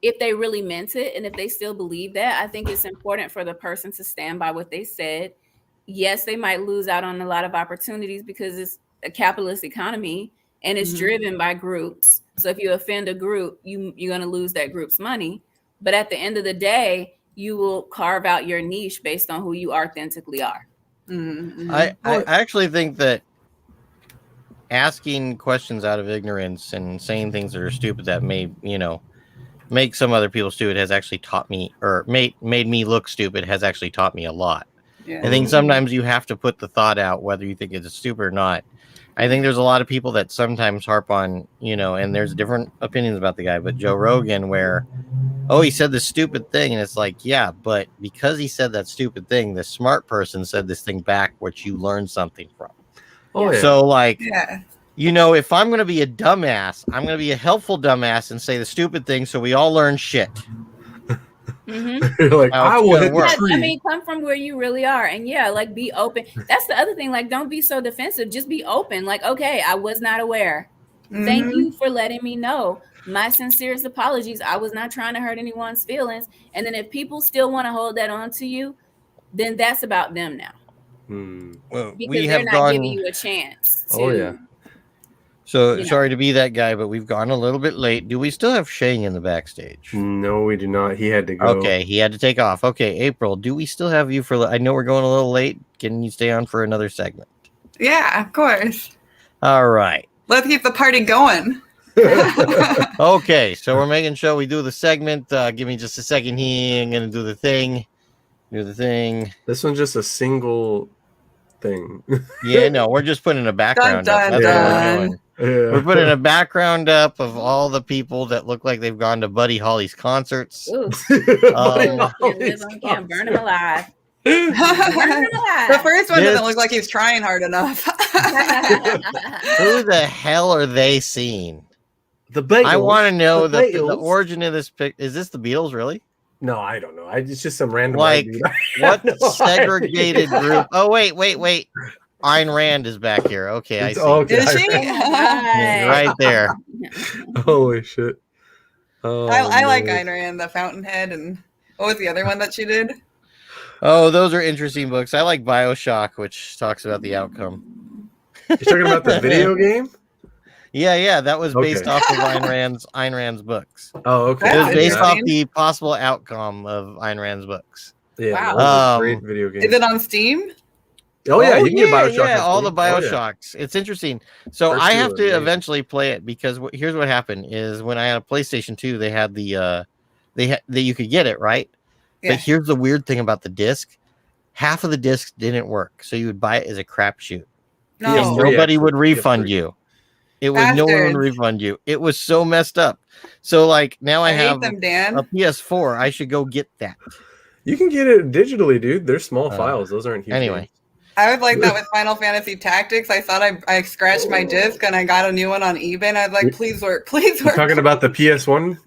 if they really meant it and if they still believe that, I think it's important for the person to stand by what they said. Yes, they might lose out on a lot of opportunities because it's a capitalist economy. And it's driven by groups. So if you offend a group, you're going to lose that group's money. But at the end of the day, you will carve out your niche based on who you authentically are. Mm-hmm. I actually think that asking questions out of ignorance and saying things that are stupid that may, make some other people stupid has actually taught me, or made me look stupid, has actually taught me a lot. Yeah. I think sometimes you have to put the thought out, whether you think it's stupid or not. I think there's a lot of people that sometimes harp on, and there's different opinions about the guy, but Joe Rogan, where, he said this stupid thing. And it's like, yeah, but because he said that stupid thing, the smart person said this thing back, which you learned something from. Oh, yeah. So like, if I'm going to be a dumbass, I'm going to be a helpful dumbass and say the stupid thing. So we all learn shit. Mm-hmm. Like, I will hit the tree. I mean, come from where you really are, and like, be open. That's the other thing. Like, don't be so defensive. Just be open. Like, okay, I was not aware. Mm-hmm. Thank you for letting me know. My sincerest apologies. I was not trying to hurt anyone's feelings. And then if people still want to hold that on to you, then that's about them now. Well, because they're not giving you a chance to. So sorry to be that guy, but we've gone a little bit late. Do we still have Shang in the backstage? No, we do not. He had to go. Okay, he had to take off. Okay, April, do we still have you for? I know we're going a little late. Can you stay on for another segment? Yeah, of course. All right. Let's keep the party going. Okay, so we're making sure we do the segment. Give me just a second here. I'm going to do the thing. This one's just a single thing. Yeah, no, we're just putting a background up. That's what we're doing. Yeah. We're putting a background up of all the people that look like they've gone to Buddy Holly's concerts. Ooh. Can't burn him alive. The first one doesn't look like he's trying hard enough. Who the hell are they seeing? The Beatles. I want to know the origin of this pic. Is this the Beatles, really? No, I don't know. It's just some random. Like, what segregated group? Oh, wait. Ayn Rand is back here. Okay, I see. Okay. Is she? Right there. Holy shit. Oh, I like Ayn Rand, The Fountainhead, and what was the other one that she did? Oh, those are interesting books. I like BioShock, which talks about the outcome. You're talking about the video game? Yeah, that was based off of Ayn Rand's books. Oh, okay. It was based off the possible outcome of Ayn Rand's books. Yeah, wow. Great video game. Is it on Steam? Oh yeah, you can get BioShock. Yeah, all the BioShocks. It's interesting. So I have to eventually play it because here's what happened: is when I had a PlayStation 2, they had that you could get it, right? Yeah. But here's the weird thing about the disc: half of the disc didn't work, so you would buy it as a crapshoot. No, and nobody would refund you. It was no one would refund you. It was so messed up. So like now I have them, Dan. A PS4. I should go get that. You can get it digitally, dude. They're small files. Those aren't huge. Anyway. I was like that with Final Fantasy Tactics. I thought I scratched my disc and I got a new one on eBay, and I was like, please work, please You're work. talking about the PS1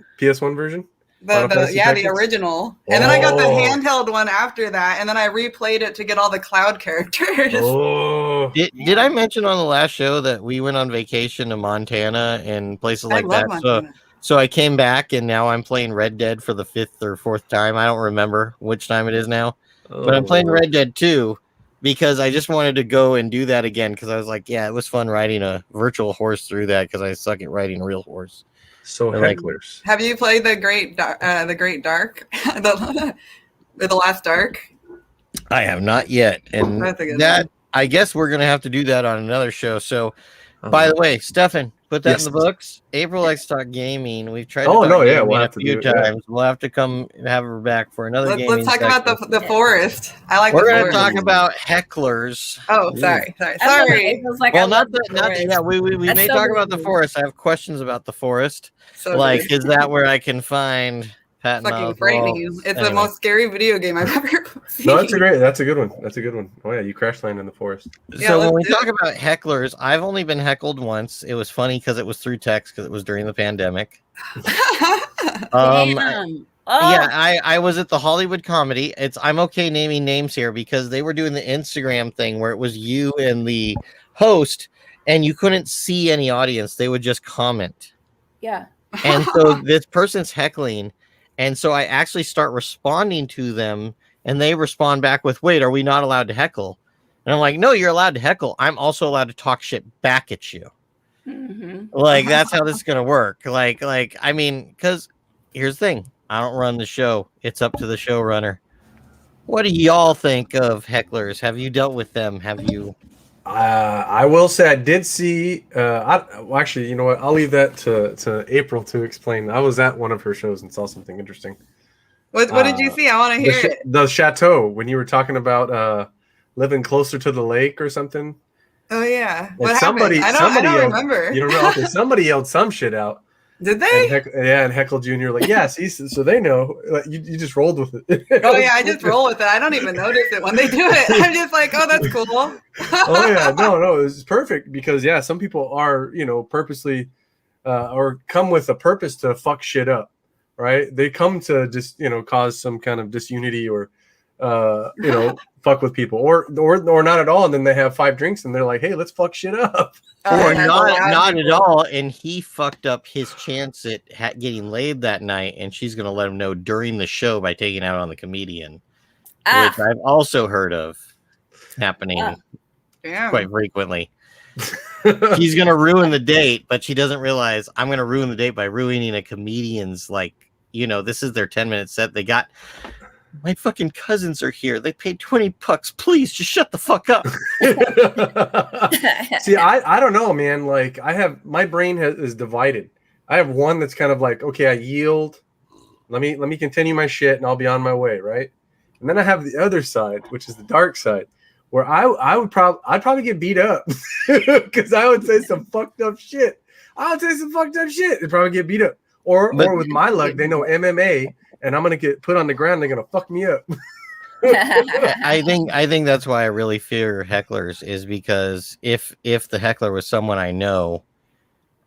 version? Final Fantasy The Tactics? original. And then I got the Oh. handheld one after that, and then I replayed it to get all the cloud characters. Oh, Did I mention on the last show that we went on vacation to Montana and places I like love that? Montana. So I came back and now I'm playing Red Dead for the 5th or 4th time. I don't remember which time it is now, but I'm playing Red Dead 2 because I just wanted to go and do that again because I was like, yeah, it was fun riding a virtual horse through that because I suck at riding a real horse. So Like- hecklers. Have you played the Great Dark, the Last Dark? I have not yet, and That's a good that I guess we're gonna have to do that on another show. So, by the way, Stefan, put that Yes. in the books. April likes to talk gaming. We've tried. Oh, to talk no, yeah, gaming we'll a have to few do it, yeah. times. We'll have to come and have her back for another gaming. Let's talk about section. the forest. I like We're the going forest. to talk about hecklers. Oh, sorry. I Sorry. was like, Well, I not love the, the not forest. yeah. We That's may so talk about the good. forest. I have questions about the forest. So Like, good. is that where I can find Pat Fucking frightening. It's the most scary video game I've ever seen. No, that's a good one. That's a good one. Oh yeah, you crash land in the forest. Yeah, So when we let's do talk about hecklers, I've only been heckled once. It was funny because it was through text because it was during the pandemic. Damn. Oh, Yeah, I was at the Hollywood Comedy. I'm okay naming names here because they were doing the Instagram thing where it was you and the host, and you couldn't see any audience. They would just comment. yeah. And so this person's heckling, and so I actually start responding to them, and they respond back with, "Wait, are we not allowed to heckle?" And I'm like, "No, you're allowed to heckle. I'm also allowed to talk shit back at you." Mhm. Like that's how this is gonna work. Like I mean, because here's the thing: I don't run the show. It's up to the showrunner. What do y'all think of hecklers? Have you dealt with them? Have you? I will say I did see. Well, actually, you know what? I'll leave that to April to explain. I was at one of her shows and saw something interesting. What did you see? I want to The, hear it. the chateau, when you were talking about living closer to the lake or something. Oh yeah. And What somebody, happened? I don't yelled, remember. You don't know. Okay, somebody yelled some shit out. Did they? And Heckle Jr. like, yeah, see, so they know. Like, you just rolled with it. Oh yeah, I just roll with it. I don't even notice it when they do it. I'm just like, oh, that's cool. Oh yeah, no, it's perfect because yeah, some people are purposely or come with a purpose to fuck shit up, right? They come to just cause some kind of disunity or fuck with people or not at all, and then they have 5 drinks and they're like, hey, let's fuck shit up. Or that's not allowed. at all, and he fucked up his chance at getting laid that night, and she's gonna let him know during the show by taking out on the comedian, Ah, which I've also heard of happening Damn. quite frequently. She's gonna ruin the date, but she doesn't realize I'm gonna ruin the date by ruining a comedian's this is their 10-minute set. They got my fucking cousins are here. They paid $20. Please just shut the fuck up. See, I don't know, man. Like my brain is divided. I have one that's kind of like, okay, I yield. Let me continue my shit and I'll be on my way, right? And then I have the other side, which is the dark side, where I'd probably get beat up because I would say some fucked up shit. It'd probably get beat up. Or with my luck, they know MMA and I'm gonna get put on the ground. They're gonna fuck me up. I think that's why I really fear hecklers is because if the heckler was someone I know,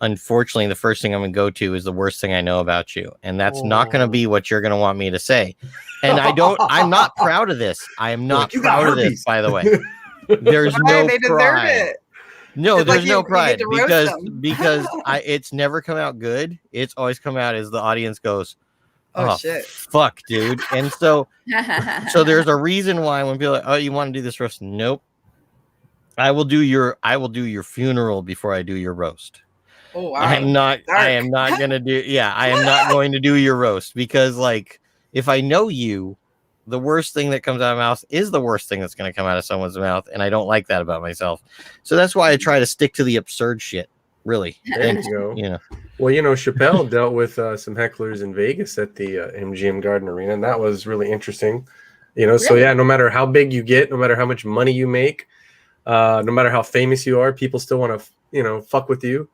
unfortunately, the first thing I'm gonna go to is the worst thing I know about you, and that's not gonna be what you're gonna want me to say. And I'm not proud of this. I am not You got proud of this, herpes. by the way. There's Why? no They deserve pride. it. No, It's there's like no you get pride to roast because them. it's never come out good. It's always come out as the audience goes, Oh, shit. fuck, dude. And so there's a reason why when people are like, oh, you want to do this roast? Nope. I will do your funeral before I do your roast. Oh wow. I am not Dark. gonna do I am not going to do your roast because if I know you, the worst thing that comes out of my mouth is the worst thing that's going to come out of someone's mouth, and I don't like that about myself. So that's why I try to stick to the absurd shit. Really, There you go. you know. Well, Chappelle dealt with some hecklers in Vegas at the MGM Garden Arena, and that was really interesting. So yeah, no matter how big you get, no matter how much money you make, no matter how famous you are, people still want to, fuck with you.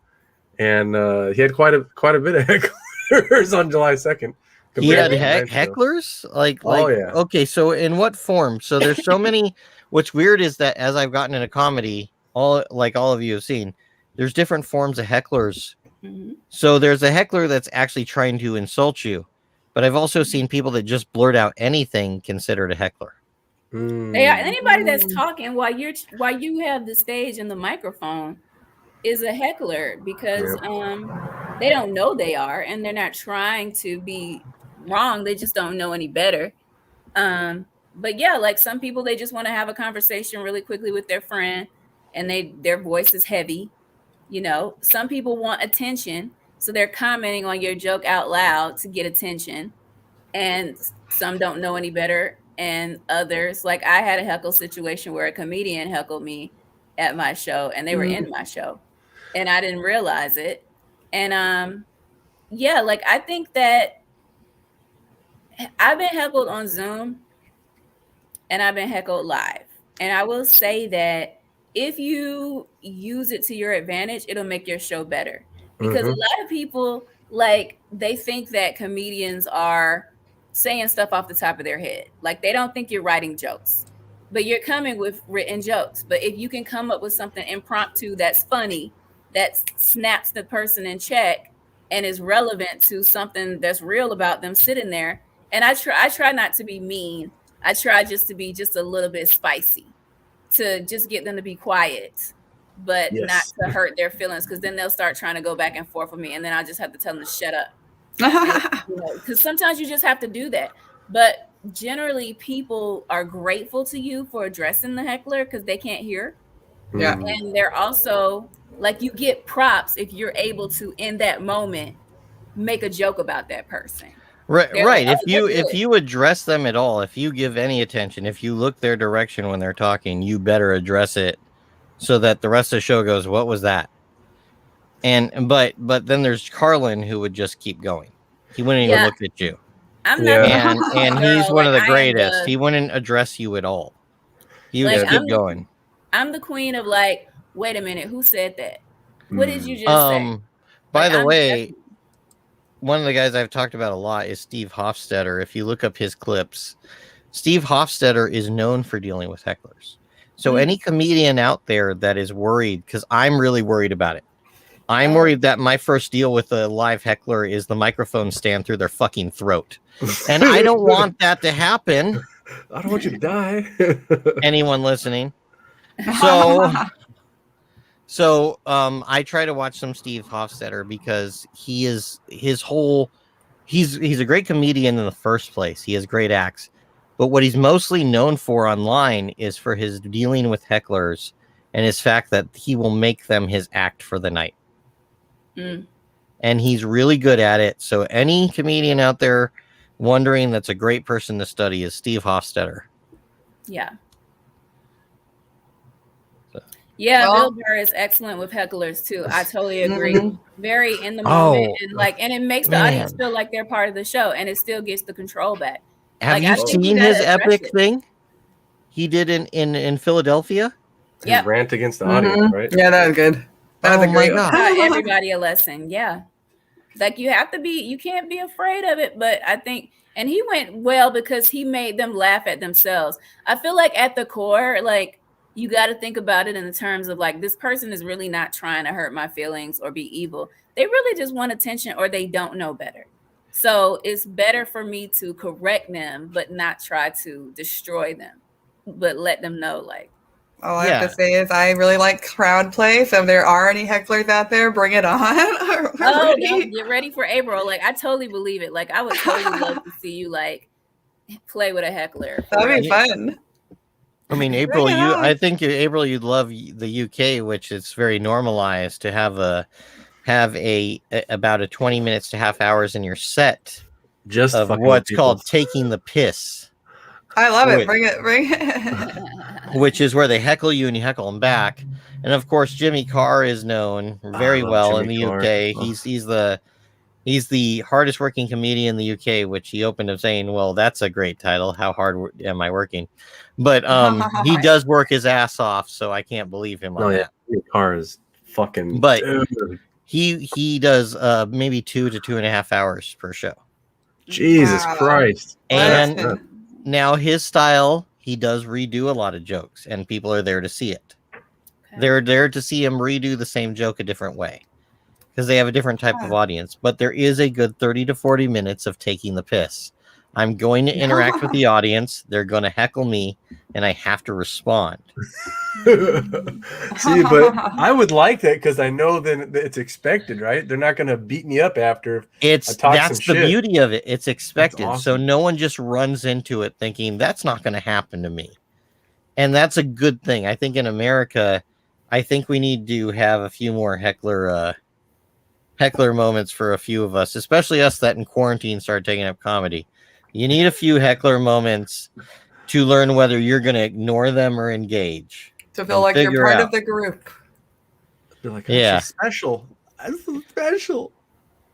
And he had quite a bit of hecklers on July 2nd. He had compared to the event, so. hecklers? Oh, yeah. Okay, so in what form? So there's so many. What's weird is that as I've gotten into comedy, all of you have seen, there's different forms of hecklers. Mhm. So there's a heckler that's actually trying to insult you, but I've also seen people that just blurt out anything considered a heckler. They are, Mm. anybody that's talking while you have the stage and the microphone is a heckler because they don't know they are, and they're not trying to be wrong. They just don't know any better. But yeah, like some people, they just want to have a conversation really quickly with their friend, and their voice is heavy. You know, some people want attention, so they're commenting on your joke out loud to get attention, and some don't know any better. And others, like I had a heckle situation where a comedian heckled me at my show, and they were in my show, and I didn't realize it. And yeah, like I think that I've been heckled on Zoom and I've been heckled live. And I will say that if you use it to your advantage, it'll make your show better. Because a lot of people, like, they think that comedians are saying stuff off the top of their head. Like, they don't think you're writing jokes, but you're coming with written jokes. But if you can come up with something impromptu that's funny, that snaps the person in check and is relevant to something that's real about them sitting there. And I try not to be mean. I try just to be just a little bit spicy to just get them to be quiet, but not to hurt their feelings, because then they'll start trying to go back and forth with me, and then I just have to tell them to shut up. Because sometimes you just have to do that. But generally, people are grateful to you for addressing the heckler because they can't hear. Yeah. And they're also like, you get props if you're able to, in that moment, make a joke about that person. Right, They're right. like, If you address them at all, if you give any attention, if you look their direction when they're talking, you better address it so that the rest of the show goes, "What was that?" And but then there's Carlin, who would just keep going. He wouldn't even look at you. I'm not, and he's one of the greatest. He wouldn't address you at all. He would just keep going. I'm the queen of like, wait a minute, who said that? What did you just say? By the way, one of the guys I've talked about a lot is Steve Hofstetter. If you look up his clips, Steve Hofstetter is known for dealing with hecklers. So any comedian out there that is worried, because I'm really worried about it. I'm worried that my first deal with a live heckler is the microphone stand through their fucking throat. And I don't want that to happen. I don't want you to die. Anyone listening? So I try to watch some Steve Hofstetter because he's a great comedian in the first place. He has great acts. But what he's mostly known for online is for his dealing with hecklers and his fact that he will make them his act for the night. And he's really good at it. So any comedian out there wondering, that's a great person to study is Steve Hofstetter. Yeah. Yeah, Bill Burr is excellent with hecklers too. I totally agree. Very in the moment, and it makes the audience feel like they're part of the show, and it still gets the control back. Have you seen his epic thing he did in Philadelphia? His rant against the audience, right? Yeah, that was good. That was a great one. Everybody a lesson. Yeah. Like you can't be afraid of it. But I think, and he went well because he made them laugh at themselves. I feel like at the core, like you got to think about it in the terms of like, this person is really not trying to hurt my feelings or be evil. They really just want attention, or they don't know better. So it's better for me to correct them, but not try to destroy them, but let them know like, all I have to say is I really like crowd play. So if there are any hecklers out there, bring it on. Get ready for April. Like I totally believe it. Like I would totally love to see you like play with a heckler. That'd be fun. I mean, April, I think April, you'd love the UK, which is very normalized to have about a 20 minutes to half hours in your set just of what's called taking the piss. I love it. Bring it. Which is where they heckle you and you heckle them back. And of course, Jimmy Carr is known very well in the UK. Oh. He's the hardest working comedian in the UK, which he opened up saying, "Well, that's a great title. How hard am I working?" But he does work his ass off, so I can't believe him on that. Jimmy Carr is fucking. But he does maybe 2 to 2.5 hours per show. Jesus Christ! And now his style, he does redo a lot of jokes, and people are there to see it. They're there to see him redo the same joke a different way because they have a different type of audience. But there is a good 30 to 40 minutes of taking the piss. I'm going to interact with the audience. They're going to heckle me, and I have to respond. See, but I would like that because I know that it's expected, right? They're not going to beat me up after. That's the beauty of it. It's expected. Awesome. So no one just runs into it thinking that's not going to happen to me. And that's a good thing. I think in America, I think we need to have a few more heckler moments for a few of us, especially us that in quarantine started taking up comedy. You need a few heckler moments to learn whether you're going to ignore them or engage. To feel like you're part of the group. You're like, yeah, special. I'm so special.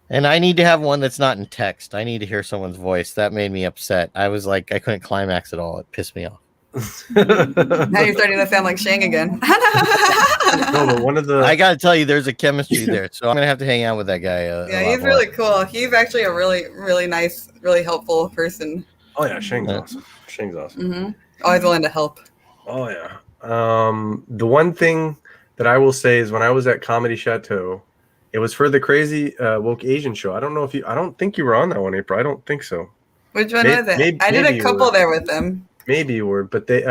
And I need to have one that's not in text. I need to hear someone's voice. That made me upset. I was like, I couldn't climax at all. It pissed me off. Now you're starting to sound like Shang again. No, but one of the I gotta tell you, there's a chemistry there, so I'm gonna have to hang out with that guy. Yeah, he's really cool. He's actually a really, really nice, really helpful person. Oh yeah, Shang's awesome. Shang's awesome. Mm-hmm. Always willing to help. Oh yeah. The one thing that I will say is when I was at Comedy Chateau, it was for the Crazy Woke Asian show. I don't think you were on that one, April. I don't think so. Which one was it? I did a couple there with them. Maybe you were, but they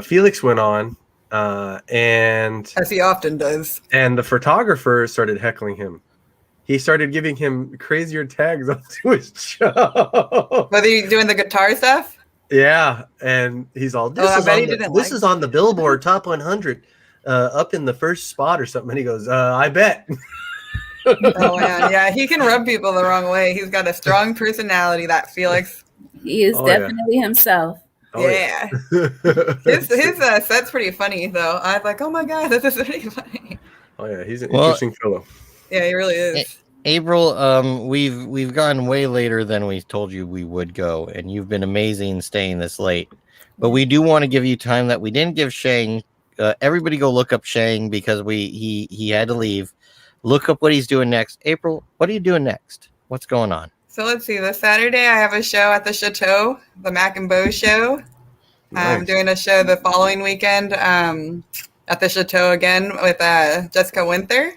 Felix went on, and as he often does, and the photographer started heckling him. He started giving him crazier tags onto his show. Were you doing the guitar stuff? Yeah, and he's all, this is on the Billboard Top 100, up in the first spot or something. And he goes, I bet. Oh man, yeah, he can rub people the wrong way. He's got a strong personality, that Felix. He is definitely himself. Oh, yeah. His set's pretty funny though. I was like, oh my god, this is pretty funny. Oh yeah, he's an interesting fellow. Yeah, he really is. April, we've gone way later than we told you we would go, and you've been amazing staying this late. But we do want to give you time that we didn't give Shang. Everybody go look up Shang because he had to leave. Look up what he's doing next. April, what are you doing next? What's going on? So let's see. This Saturday, I have a show at the Chateau, the Mac and Bo show. Nice. I'm doing a show the following weekend at the Chateau again with Jessica Winther.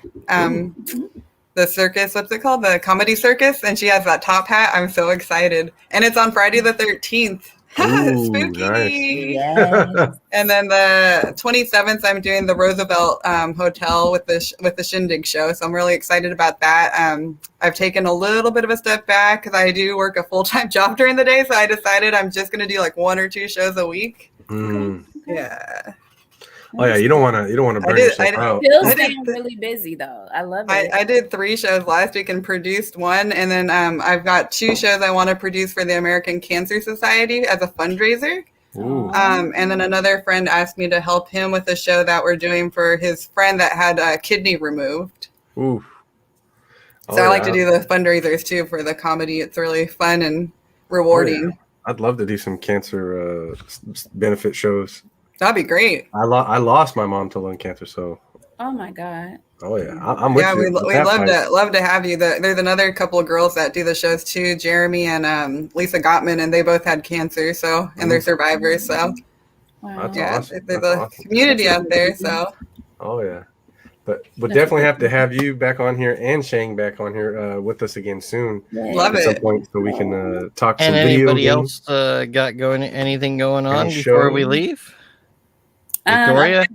The circus, what's it called? The comedy circus. And she has that top hat. I'm so excited. And it's on Friday the 13th. Ooh, spooky. Nice. Yes. And then the 27th, I'm doing the Roosevelt Hotel with the Shindig show. So I'm really excited about that. I've taken a little bit of a step back because I do work a full-time job during the day. So I decided I'm just going to do like 1 or 2 shows a week. Mm. Yeah. Oh yeah, you don't want to burn yourself out. Bill's staying really busy though. I love it. I did 3 shows last week and produced 1, and then I've got 2 shows I want to produce for the American Cancer Society as a fundraiser. Ooh. And then another friend asked me to help him with a show that we're doing for his friend that had a kidney removed. Ooh. So I like to do the fundraisers too for the comedy. It's really fun and rewarding. Oh, yeah. I'd love to do some cancer benefit shows. That'd be great. I lost my mom to lung cancer, so. Oh my god. Oh yeah, I'm with you. Yeah, we'd love to have you. There's another couple of girls that do the shows too, Jeremy and Lisa Gottman, and they both had cancer, so and they're survivors. So wow. That's awesome. There's a community out there. So. Oh yeah, but we'll definitely have to have you back on here and Shang back on here with us again soon. Love at it. some point so we can talk. And some anybody video else got anything going on before we leave? Victoria?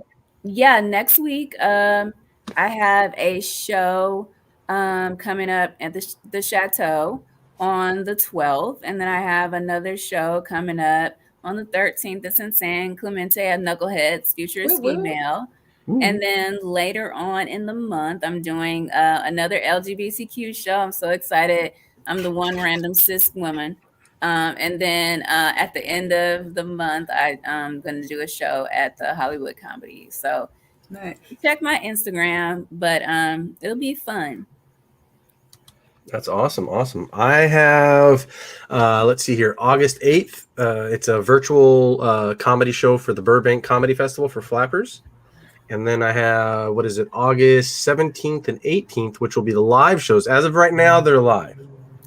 Yeah, next week I have a show coming up at the Chateau on the 12th, and then I have another show coming up on the 13th. It's in San Clemente at Knuckleheads, Futurist Female. And then later on in the month, I'm doing another LGBTQ show. I'm so excited. I'm the one random cis woman. And then at the end of the month, I'm going to do a show at the Hollywood Comedy. So check my Instagram, but it'll be fun. That's awesome. I have, let's see here, August 8th. It's a virtual comedy show for the Burbank Comedy Festival for Flappers. And then I have, August 17th and 18th, which will be the live shows. As of right now, they're live.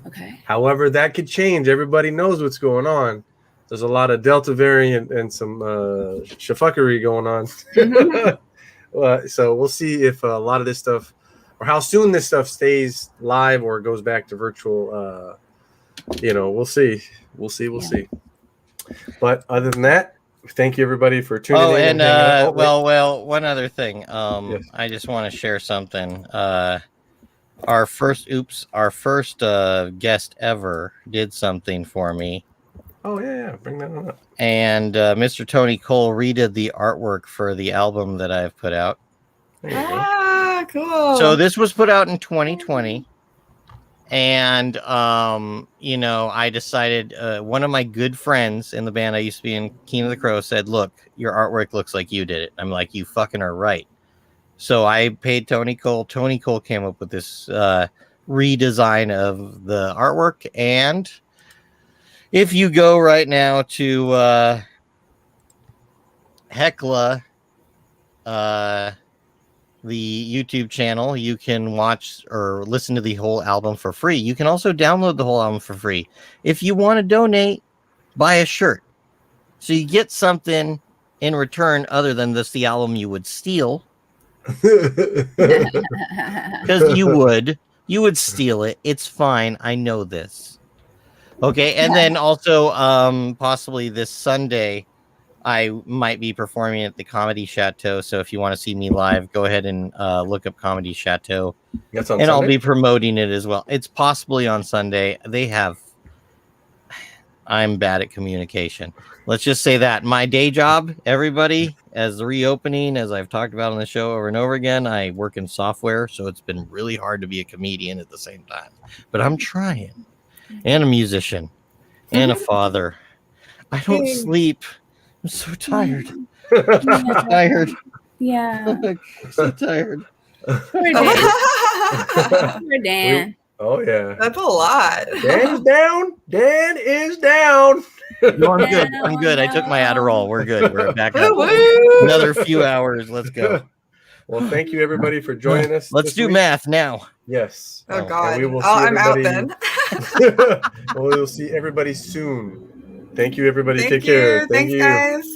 Okay. However, that could change. Everybody knows what's going on. there's a lot of Delta variant and some shafuckery going on. So we'll see if a lot of this stuff, or how soon this stuff stays live or goes back to virtual. We'll see. We'll see. But other than that, thank you everybody for tuning in. Oh, and hanging out. well, one other thing. Yes. I just want to share something. Our first guest ever did something for me. Oh yeah, bring that on up. And Mr. Tony Cole redid the artwork for the album that I've put out. There you go. Ah, cool. So this was put out in 2020. And, I decided, one of my good friends in the band I used to be in, Keen of the Crow, said, look, your artwork looks like you did it. I'm like, you fucking are right. So I paid Tony Cole. Tony Cole came up with this redesign of the artwork. And if you go right now to Hecla, the YouTube channel, you can watch or listen to the whole album for free. You can also download the whole album for free. If you want to donate, buy a shirt. So you get something in return other than the album you would steal. Because you would steal it. It's fine. I know this. Okay. And then also possibly this Sunday, I might be performing at the Comedy Chateau. So if you want to see me live, go ahead and look up Comedy Chateau. That's on and Sunday? I'll be promoting it as well. It's possibly on Sunday. I'm bad at communication. Let's just say that. My day job, everybody, as the reopening, as I've talked about on the show over and over again, I work in software. So it's been really hard to be a comedian at the same time. But I'm trying. And a musician. And a father. I don't sleep. I'm so tired. Tired. Yeah. I'm so tired. Poor Dan. Poor Dan. Oh yeah. That's a lot. Dan is down. Dan is down. No, I'm good. I'm good. I took my Adderall. We're good. We're back up. Woo-woo. Another few hours. Let's go. Well, thank you everybody for joining us. Let's this do week. math now. Yes. Oh And God. we will see I'm out everybody- then. Well, we'll see everybody soon. Thank you, everybody. Thank Take you. care. Thank Thanks, you. guys.